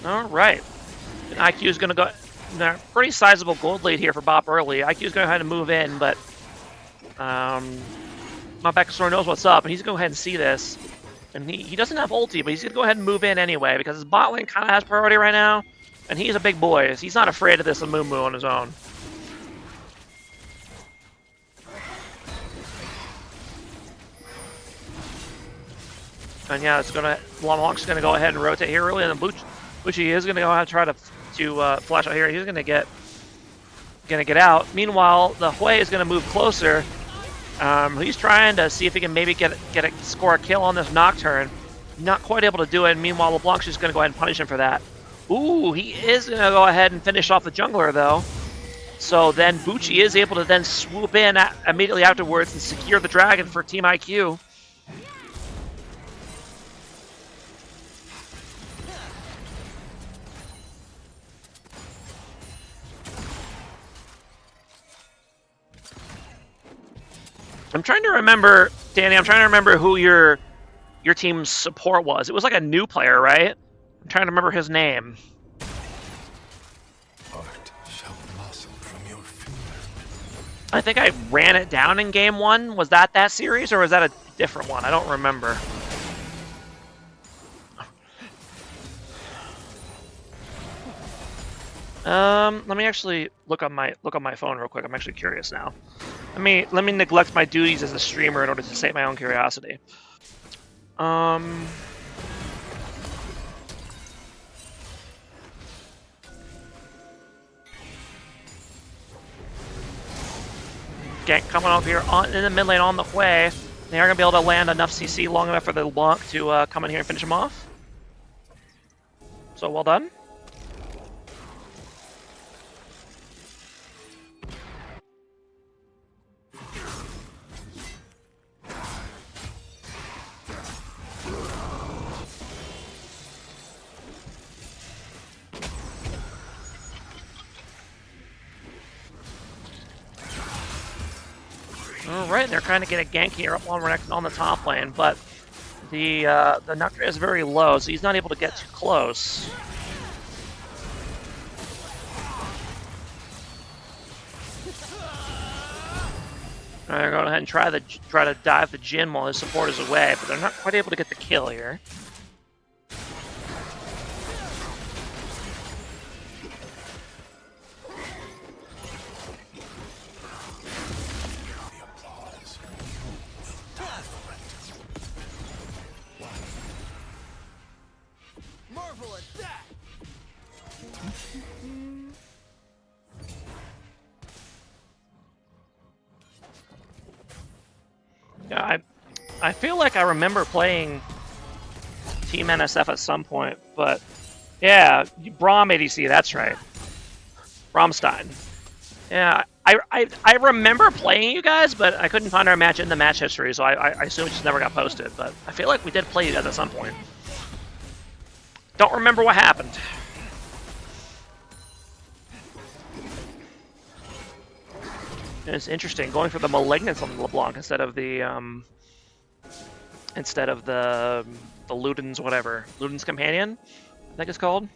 Speaker 1: Alright. And IQ is going to go... Pretty sizable gold lead here for BOP early. IQ is going to go ahead and move in, but... Mabekasor knows what's up, and he's going to go ahead and see this. And he doesn't have ulti, but he's going to go ahead and move in anyway, because his bot lane kind of has priority right now. And he's a big boy. He's not afraid of this Amumu on his own. And yeah, it's gonna LeBlanc's gonna go ahead and rotate here early, and then Bucci is gonna go ahead and try to flash out here. He's gonna get out. Meanwhile, the Hui is gonna move closer. He's trying to see if he can maybe score a kill on this Nocturne. Not quite able to do it. And meanwhile, LeBlanc's just gonna go ahead and punish him for that. Ooh, he is gonna go ahead and finish off the jungler though. So then Bucci is able to then swoop in immediately afterwards and secure the dragon for Team IQ. I'm trying to remember, Danny, who your team's support was. It was like a new player, right? I'm trying to remember his name.
Speaker 4: Art shall blossom from your fingers.
Speaker 1: I think I ran it down in game 1. Was that series, or was that a different one? I don't remember. Let me actually look on my phone real quick. I'm actually curious now. Let me neglect my duties as a streamer in order to sate my own curiosity. Gank coming up here in the mid lane on the Hui. They are going to be able to land enough CC long enough for the LeBlanc to come in here and finish him off. So well done. Alright, they're kind of getting a gank here up on the top lane, but the Nocturne is very low, so he's not able to get too close. They're going ahead and try to dive the Jhin while his support is away, but they're not quite able to get the kill here. Yeah, I feel like I remember playing Team NSF at some point, but yeah, Braum ADC, that's right. Braumstein. Yeah, I remember playing you guys, but I couldn't find our match in the match history, so I assume it just never got posted, but I feel like we did play you guys at some point. Don't remember what happened. And it's interesting going for the Malignance on the LeBlanc instead of the Luden's whatever. Luden's Companion, I think it's called.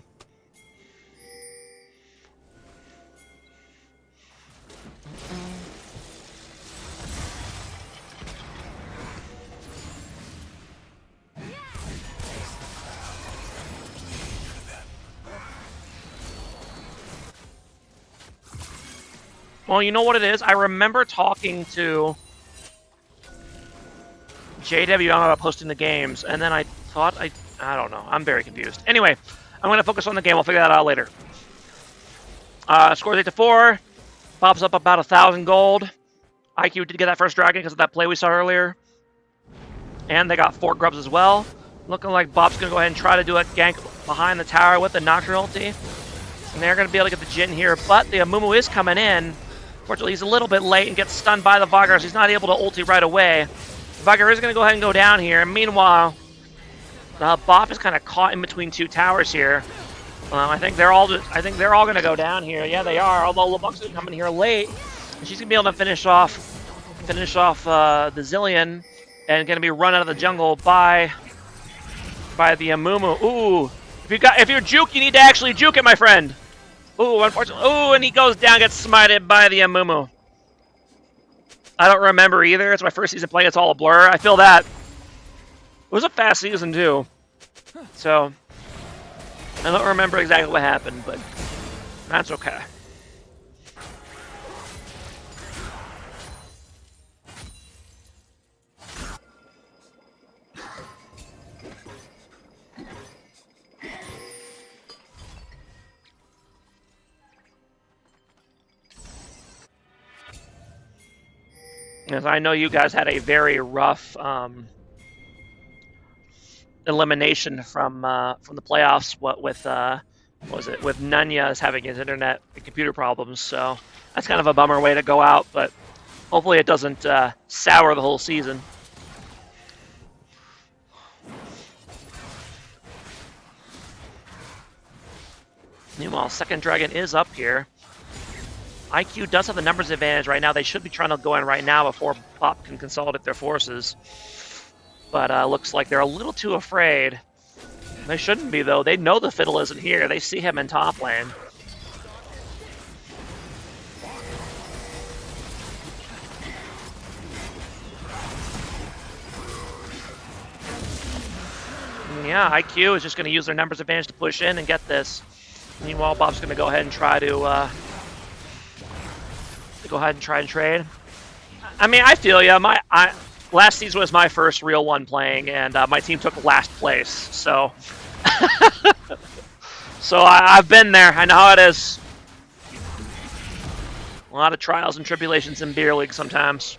Speaker 1: Well, you know what it is? I remember talking to JW about posting the games, and then I thought I don't know. I'm very confused. Anyway, I'm going to focus on the game. I'll figure that out later. Scores 8-4. Pops up about 1,000 gold. IQ did get that first dragon because of that play we saw earlier. And they got 4 grubs as well. Looking like Bop's going to go ahead and try to do a gank behind the tower with the Nocturne ulti. And they're going to be able to get the Jhin here, but the Amumu is coming in. Fortunately, he's a little bit late and gets stunned by the Veigar, so he's not able to ulti right away. Veigar is going to go ahead and go down here. And meanwhile, Bop is kind of caught in between 2 towers here. I think they're all going to go down here. Yeah, they are. Although LeBlanc's going to come in here late, and she's going to be able to finish off the Zilean, and going to be run out of the jungle by the Amumu. Ooh, if you're juke, you need to actually juke it, my friend. Ooh, unfortunately. Ooh, and he goes down, gets smited by the Amumu. I don't remember either. It's my first season playing. It's all a blur. I feel that. It was a fast season, too. So, I don't remember exactly what happened, but that's okay. As I know you guys had a very rough elimination from the playoffs. What was it? With Nunez having his internet and computer problems, so that's kind of a bummer way to go out. But hopefully it doesn't sour the whole season. Meanwhile, second dragon is up here. IQ does have the numbers advantage right now. They should be trying to go in right now before BOP can consolidate their forces. But looks like they're a little too afraid. They shouldn't be, though. They know the Fiddle isn't here. They see him in top lane. Yeah, IQ is just going to use their numbers advantage to push in and get this. Meanwhile, Bob's going to go ahead and try to try and trade. I mean, I feel ya. Last season was my first real one playing, and my team took last place. So, I've been there. I know how it is. A lot of trials and tribulations in beer league sometimes.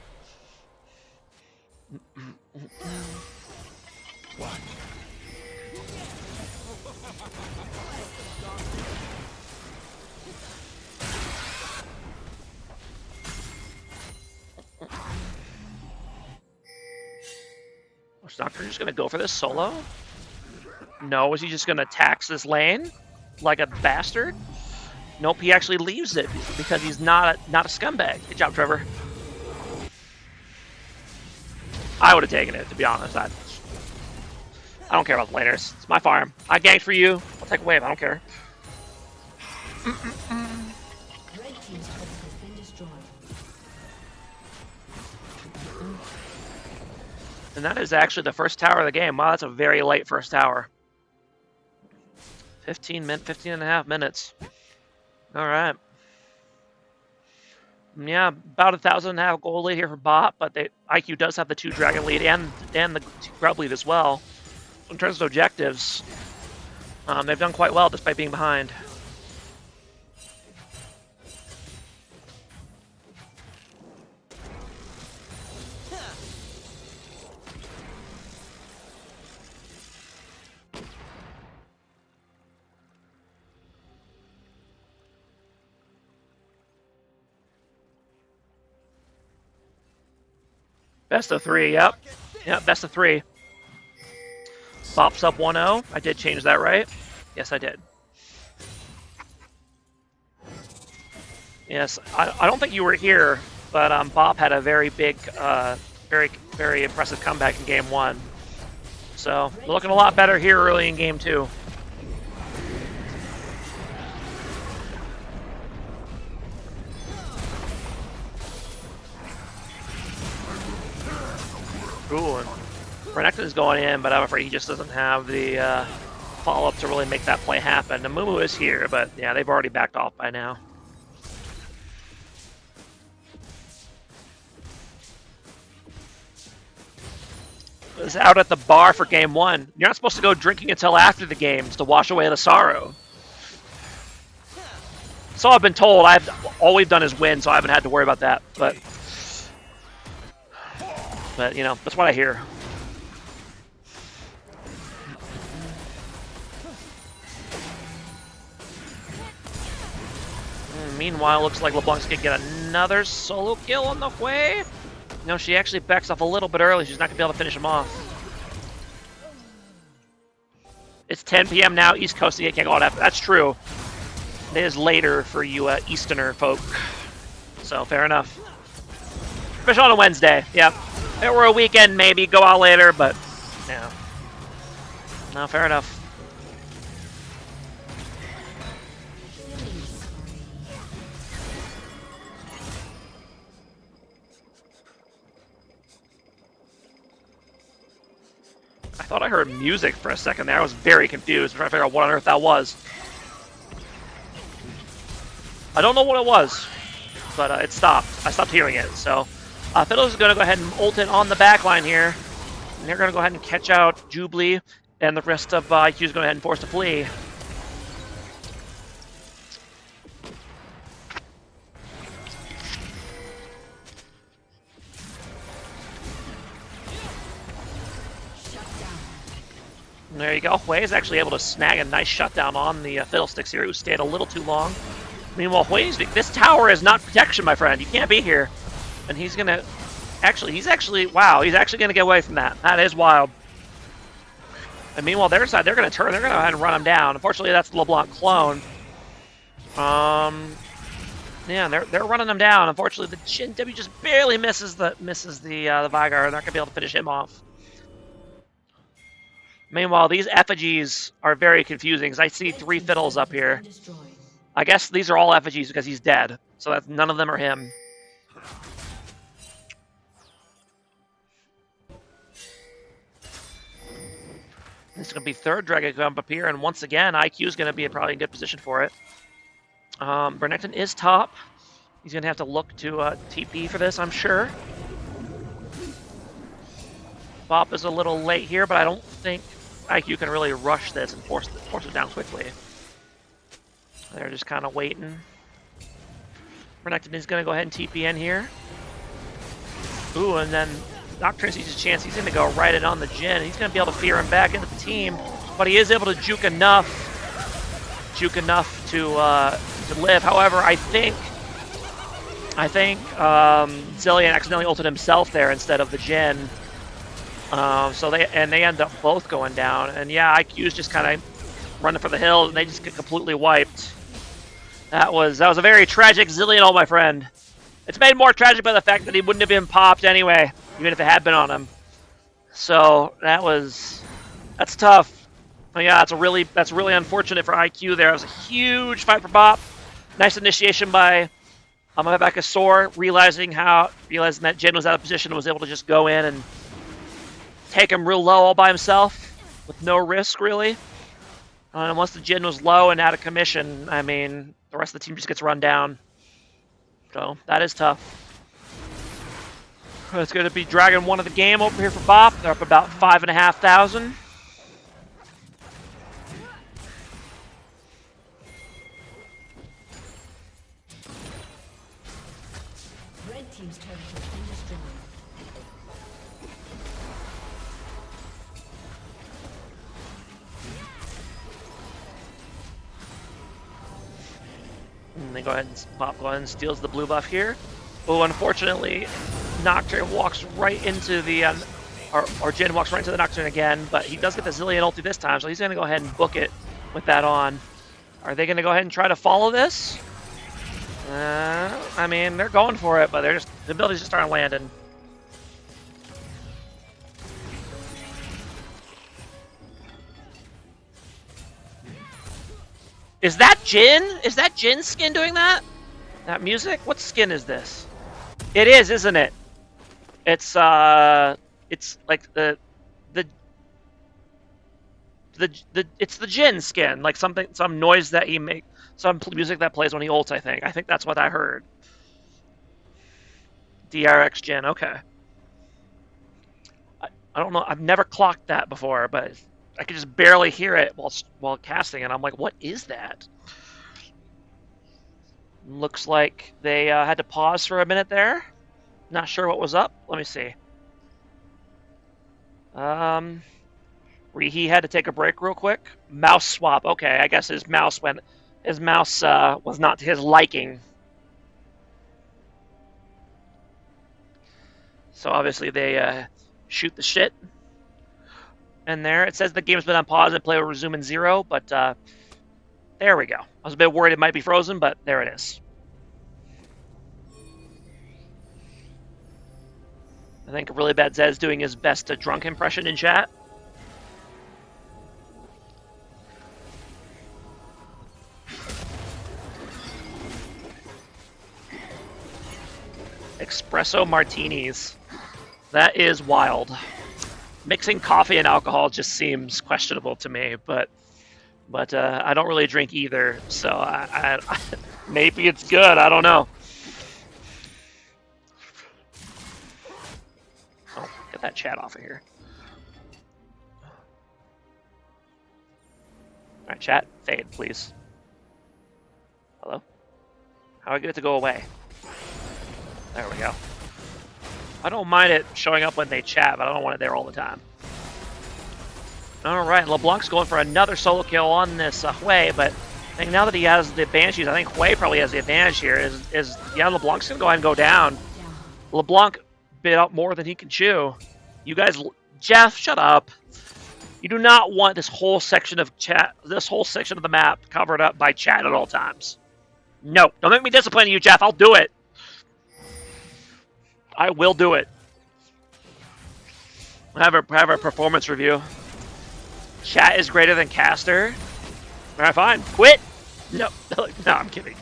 Speaker 1: Is Doctor just going to go for this solo? No, is he just going to tax this lane like a bastard? Nope, he actually leaves it because he's not a scumbag. Good job, Trevor. I would have taken it, to be honest. I don't care about the laners. It's my farm. I ganked for you. I'll take a wave. I don't care.
Speaker 2: Red team's turret has been destroyed.
Speaker 1: And that is actually the first tower of the game. Wow, that's a very late first tower. 15 and a half minutes. All right. Yeah, about 1,500 gold lead here for BOP, but IQ does have the 2 dragon lead and the grub lead as well. In terms of objectives, they've done quite well despite being behind. Best of 3, yep. Yep, best of 3. BOP's up 1-0. I did change that, right? Yes, I did. Yes, I don't think you were here, but BOP had a very big, very impressive comeback in Game 1. So, we're looking a lot better here early in Game 2. Ooh, and Renekton's going in, but I'm afraid he just doesn't have the follow-up to really make that play happen. And Mumu is here, but yeah, they've already backed off by now. Was out at the bar for Game 1. You're not supposed to go drinking until after the games to wash away the sorrow. That's all I've been told. All we've done is win, so I haven't had to worry about that. But you know, that's what I hear. Meanwhile, looks like LeBlanc's gonna get another solo kill on the way. No, she actually backs off a little bit early. She's not gonna be able to finish him off. It's 10 p.m. now, East Coast. You can't go on after. That's true. It is later for you Easterner folk. So, fair enough. Especially on a Wednesday. Yep. If it were a weekend, maybe go out later, but yeah. No, fair enough. I thought I heard music for a second there. I was very confused, trying to figure out what on earth that was. I don't know what it was, but it stopped. I stopped hearing it. So Fiddler's is going to go ahead and ult it on the back line here. And they're going to go ahead and catch out Jubilee, and the rest of IQ's going to go ahead and force to flee. There you go. Hui is actually able to snag a nice shutdown on the Fiddlesticks here, who stayed a little too long. Meanwhile, Hui's, this tower is not protection, my friend. You can't be here. And he's going to... Wow, he's actually going to get away from that. That is wild. And meanwhile, their side, they're going to turn. They're going to go ahead and run him down. Unfortunately, that's the LeBlanc clone. Yeah, they're running him down. Unfortunately, the Jin W just barely misses the Vygar. They're not going to be able to finish him off. Meanwhile, these effigies are very confusing because I see 3 fiddles up here. I guess these are all effigies because he's dead. So that's, none of them are him. This is going to be third Dragon Jump up here, and once again, IQ is going to be probably in good position for it. Bernectin is top. He's going to have to look to TP for this, I'm sure. BOP is a little late here, but I don't think IQ can really rush this and force it down quickly. They're just kind of waiting. Bernectin is going to go ahead and TP in here. Ooh, and then Nocturne sees his chance. He's going to go right in on the Jin. He's going to be able to fear him back into the team, but he is able to juke enough to live. However, I think Zilean accidentally ulted himself there instead of the Jin. So they end up both going down, and yeah, IQ's just kind of running for the hills, and they just get completely wiped. That was a very tragic Zilean ult, my friend. It's made more tragic by the fact that he wouldn't have been popped anyway, even if it had been on him. So that's tough. But yeah, that's really unfortunate for IQ there. It was a huge fight for BOP. Nice initiation by Amabakusor, realizing that Jin was out of position and was able to just go in and take him real low all by himself with no risk, really. And once the Jin was low and out of commission, I mean, the rest of the team just gets run down. So that is tough. It's going to be Dragon 1 of the game over here for BOP. They're up about 5,500.
Speaker 2: Red team's turret has been destroyed.
Speaker 1: And they BOP go ahead and steals the blue buff here. Oh, unfortunately, Nocturne walks right into the, or Jin walks right into the Nocturne again, but he does get the Zilean ulti this time, so he's going to go ahead and book it with that on. Are they going to go ahead and try to follow this? I mean, they're going for it, but the abilities just aren't landing. Is that Jin? Is that Jin's skin doing that? That music? What skin is this? It is, isn't it? It's like it's the Jin skin, like some noise that he makes, some music that plays when he ults, I think that's what I heard. DRX Jin, okay. I don't know, I've never clocked that before, but I could just barely hear it while casting, and I'm like, what is that? Looks like they had to pause for a minute there. Not sure what was up. Let me see. Rihi had to take a break real quick. Mouse swap. Okay, I guess his mouse was not to his liking. So obviously they shoot the shit. And there it says the game's been on pause and play will resume in 0, but there we go. I was a bit worried it might be frozen, but there it is. I think Really Bad Zed's doing his best drunk impression in chat. Espresso martinis. That is wild. Mixing coffee and alcohol just seems questionable to me, but I don't really drink either, so I maybe it's good. I don't know. Oh, get that chat off of here. All right, chat, fade, please. Hello? How do I get it to go away? There we go. I don't mind it showing up when they chat, but I don't want it there all the time. All right, LeBlanc's going for another solo kill on this Hui, but I think now that he has the Banshees, I think Hui probably has the advantage here. Yeah, LeBlanc's going to go ahead and go down. LeBlanc bit up more than he can chew. You guys, Jeff, shut up. You do not want this whole section of chat, this whole section of the map covered up by chat at all times. No, don't make me discipline you, Jeff. I'll do it. I will do it. Have a performance review. Chat is greater than caster. All right, fine. Quit. No, no, I'm kidding.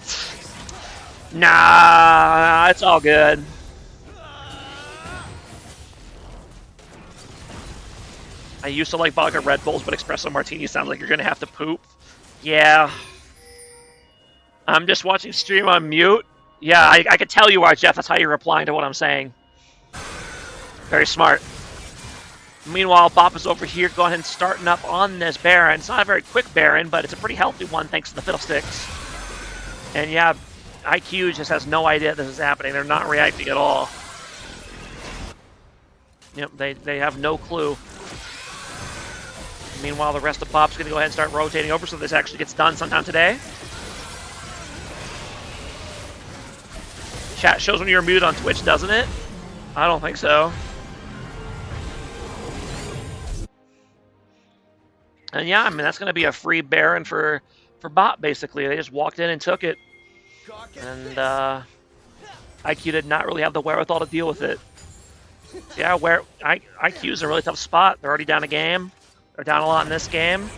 Speaker 1: Nah, it's all good. I used to like vodka Red Bulls, but espresso martini sounds like you're gonna have to poop. Yeah. I'm just watching stream on mute. Yeah, I could tell you are, Jeff. That's how you're replying to what I'm saying. Very smart. Meanwhile, BOP is over here going and starting up on this Baron. It's not a very quick Baron, but it's a pretty healthy one thanks to the Fiddlesticks. And yeah, IQ just has no idea this is happening. They're not reacting at all. Yep, they have no clue. Meanwhile, the rest of BOP's going to go ahead and start rotating over so this actually gets done sometime today. Chat shows when you're muted on Twitch, doesn't it? I don't think so. And yeah, I mean, that's going to be a free Baron for BOP, basically. They just walked in and took it. And IQ did not really have the wherewithal to deal with it. Yeah, IQ's in a really tough spot. They're already down a game. They're down a lot in this game.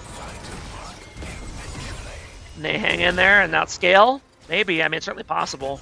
Speaker 1: And they hang in there and not scale? Maybe. I mean, it's certainly possible.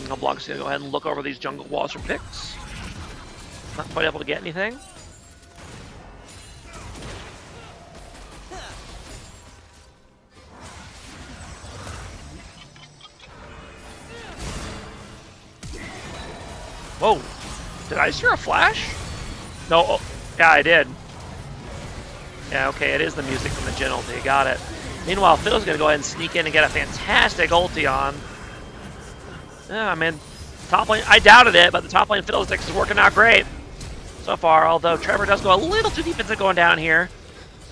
Speaker 1: LeBlanc's gonna go ahead and look over these jungle walls for picks. Not quite able to get anything. Whoa! Did I just hear a flash? No. Oh, yeah, I did. Yeah, okay, it is the music from the Jhin ulti. Got it. Meanwhile, Phil's gonna go ahead and sneak in and get a fantastic ulti on. Yeah, I mean, top lane, I doubted it, but the top lane Fiddlesticks is working out great so far, although Trevor does go a little too deep into going down here.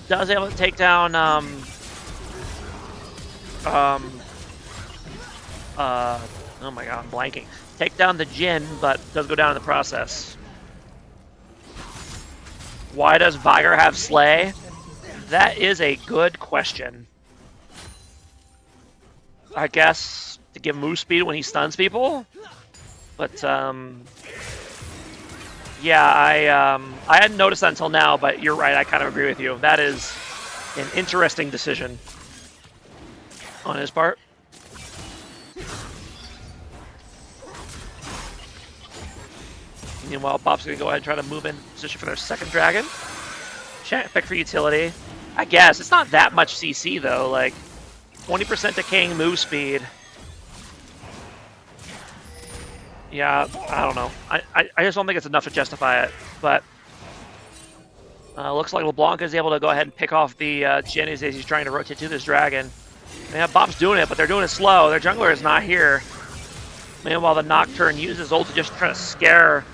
Speaker 1: Does able to take down, oh my god, I'm blanking. Take down the Jhin, but does go down in the process. Why does Viger have Slay? That is a good question. I guess to give move speed when he stuns people, but yeah, I hadn't noticed that until now. But you're right, I kind of agree with you. That is an interesting decision on his part. Meanwhile, BOP's gonna go ahead and try to move in position for their second dragon. Chat pick for utility. I guess it's not that much CC though. Like 20% decaying move speed. Yeah, I don't know. I just don't think it's enough to justify it. But looks like LeBlanc is able to go ahead and pick off the Jhin as he's trying to rotate to this dragon. Yeah, BOP's doing it, but they're doing it slow. Their jungler is not here. Meanwhile, the Nocturne uses ult to just try to scare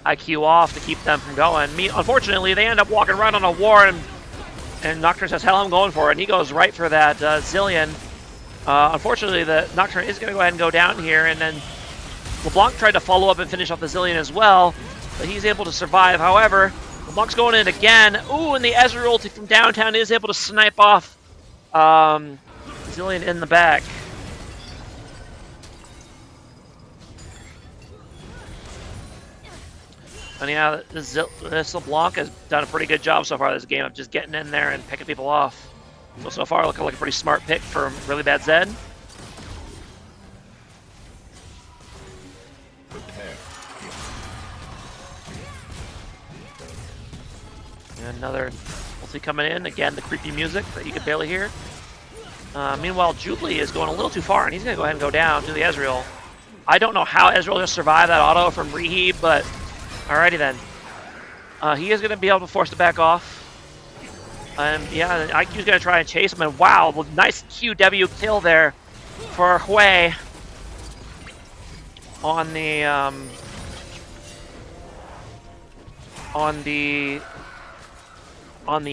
Speaker 1: IQ off to keep them from going. Unfortunately, they end up walking right on a ward, and Nocturne says, hell, I'm going for it. And he goes right for that Zillion. Unfortunately, the Nocturne is going to go ahead and go down here, and then LeBlanc tried to follow up and finish off the Zillion as well, but he's able to survive. However, LeBlanc's going in again. Ooh, and the Ezreal ulti from downtown is able to snipe off Zillion in the back. And yeah, this LeBlanc has done a pretty good job so far this game of just getting in there and picking people off. So far, looking like a pretty smart pick for really bad Zed. And another ulti coming in. Again, the creepy music that you can barely hear. Meanwhile, Jubilee is going a little too far, and he's going to go ahead and go down to the Ezreal. I don't know how Ezreal just survived that auto from Reheat, but alrighty then. He is going to be able to force it back off. Yeah, IQ's going to try and chase him, and wow, nice QW kill there for Hui on the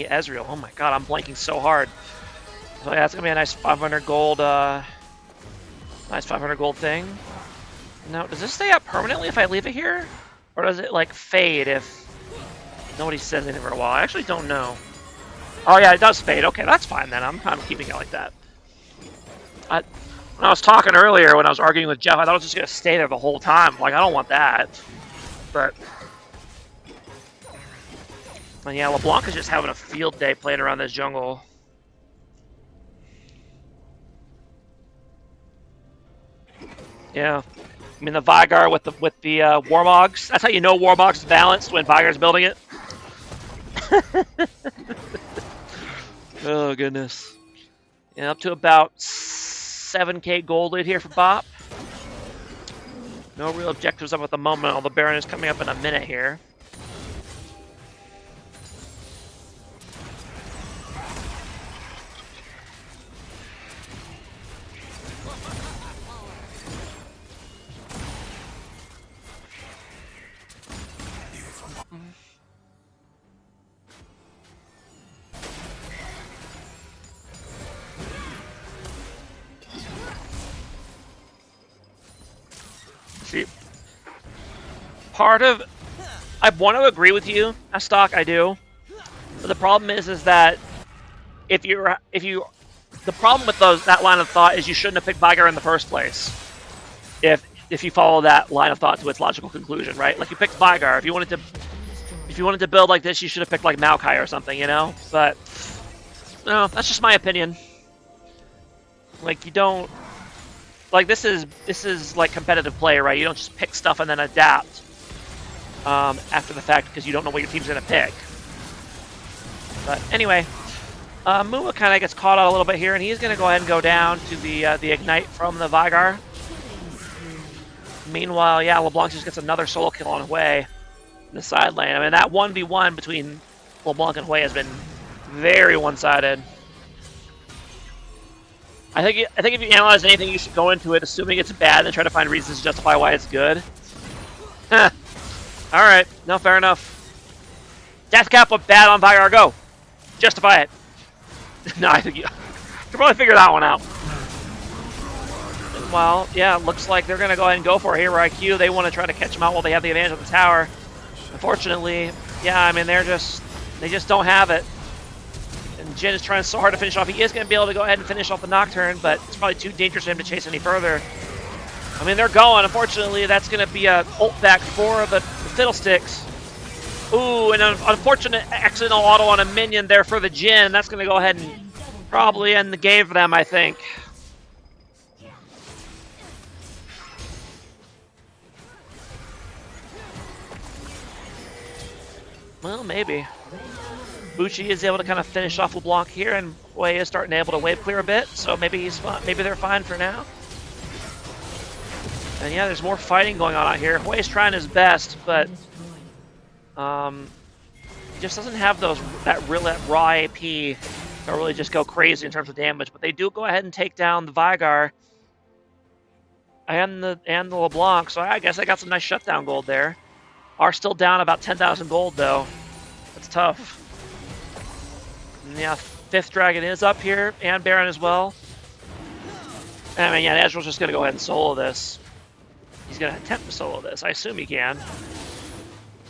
Speaker 1: Ezreal. Oh my god, I'm blanking so hard. So yeah, it's gonna be a nice 500 gold, nice 500 gold thing. Now, does this stay up permanently if I leave it here, or does it like fade if nobody says anything for a while? I actually don't know. Oh yeah, it does fade. Okay, that's fine then. I'm kind of keeping it like that. When I was talking earlier, when I was arguing with Jeff, I thought it was just gonna stay there the whole time. Like, I don't want that. But and yeah, LeBlanc is just having a field day playing around this jungle. Yeah, I mean the Veigar with the Warmogs. That's how you know Warmogs is balanced, when Veigar's building it. Oh goodness. Yeah, up to about 7k gold lead here for BOP. No real objectives up at the moment, although Baron is coming up in a minute here. See, I want to agree with you, Stock, I do. But the problem is that the problem with that line of thought is you shouldn't have picked Veigar in the first place. If you follow that line of thought to its logical conclusion, right? Like, you picked Veigar. If you wanted to build like this, you should have picked like Maokai or something, you know? But no, that's just my opinion. Like, you don't. Like, this is like competitive play, right? You don't just pick stuff and then adapt after the fact because you don't know what your team's gonna pick. But anyway, Muma kind of gets caught out a little bit here, and he's gonna go ahead and go down to the ignite from the Veigar. Meanwhile, yeah, LeBlanc just gets another solo kill on Hui in the side lane. I mean, that 1v1 between LeBlanc and Hui has been very one-sided. I think if you analyze anything, you should go into it assuming it's bad and try to find reasons to justify why it's good. All right, no, fair enough. Death cap looked bad on Veigar. Go, justify it. No, I think you can probably figure that one out. Well, yeah, looks like they're gonna go ahead and go for it here. IQ, they want to try to catch him out while they have the advantage of the tower. Unfortunately, yeah, I mean they just don't have it. And Jin is trying so hard to finish off. He is going to be able to go ahead and finish off the Nocturne, but it's probably too dangerous for him to chase any further. I mean, they're going. Unfortunately, that's going to be a ult back for the Fiddlesticks. Ooh, and an unfortunate accidental auto on a minion there for the Jin. That's going to go ahead and probably end the game for them, I think. Well, maybe. Bucci is able to kind of finish off LeBlanc here, and Hui is starting able to wave clear a bit, so maybe he's fine. Maybe they're fine for now. And yeah, there's more fighting going on out here. Hui's trying his best, but he just doesn't have that raw AP to really just go crazy in terms of damage. But they do go ahead and take down the Veigar and the LeBlanc, so I guess I got some nice shutdown gold there. Are still down about 10,000 gold though. That's tough. And yeah, 5th Dragon is up here, and Baron as well. I mean, yeah, Ezreal's just going to go ahead and solo this. He's going to attempt to solo this. I assume he can.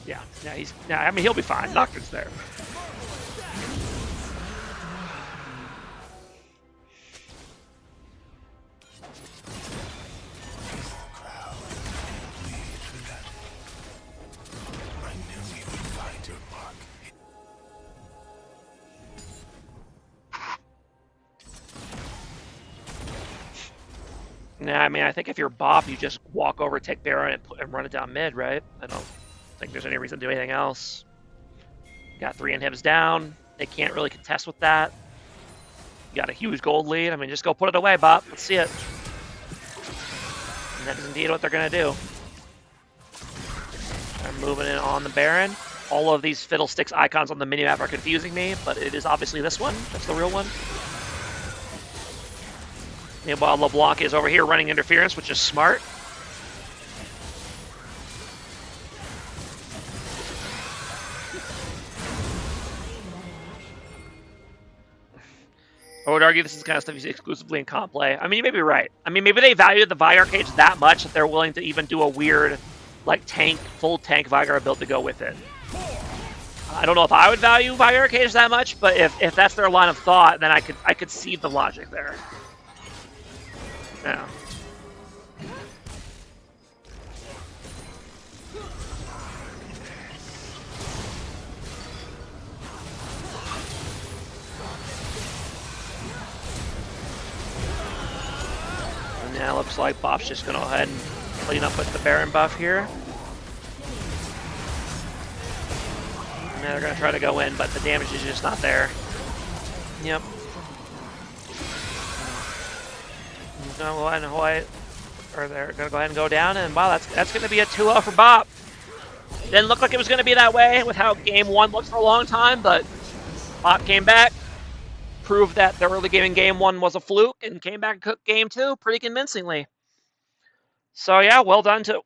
Speaker 1: Yeah, I mean, he'll be fine. Nocturne's there. Nah, I mean, I think if you're BOP, you just walk over, take Baron, and run it down mid, right? I don't think there's any reason to do anything else. Got 3 inhibs down. They can't really contest with that. You got a huge gold lead. I mean, just go put it away, BOP. Let's see it. And that is indeed what they're going to do. They're moving in on the Baron. All of these fiddlesticks icons on the minimap are confusing me, but it is obviously this one. That's the real one. Meanwhile, LeBlanc is over here running interference, which is smart. I would argue this is the kind of stuff you see exclusively in comp play. I mean, you may be right. I mean, maybe they value the Vi Arcades that much that they're willing to even do a weird, like, full tank Vigar build to go with it. I don't know if I would value Vi Arcades that much, but if that's their line of thought, then I could see the logic there. Yeah. And now it looks like BOP's just going to go ahead and clean up with the Baron buff here. And now they're going to try to go in, but the damage is just not there. Yep. Gonna go ahead and they're gonna go ahead and go down, and wow, that's gonna be a 2-0 for BOP. Didn't look like it was gonna be that way with how game 1 looked for a long time, but BOP came back, proved that the early game in game 1 was a fluke, and came back and cooked game 2 pretty convincingly. So yeah, well done to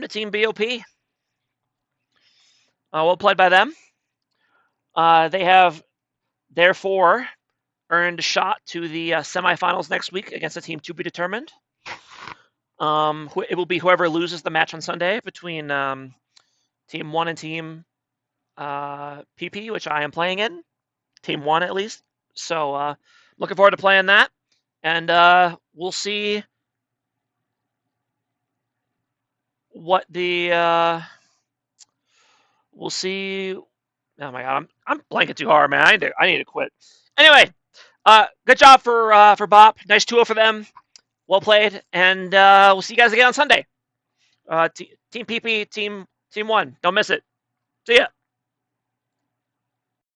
Speaker 1: Team BOP. Well played by them. They have therefore earned a shot to the semifinals next week against a team to be determined. It will be whoever loses the match on Sunday between Team 1 and Team PP, which I am playing in. Team 1, at least. So, looking forward to playing that. And we'll see what the... we'll see... Oh my god, I'm blanking too hard, man. I need to quit. Anyway, good job for BOP. Nice 2-0 for them. Well played, and we'll see you guys again on Sunday. Team PP, Team 1. Don't miss it. See ya.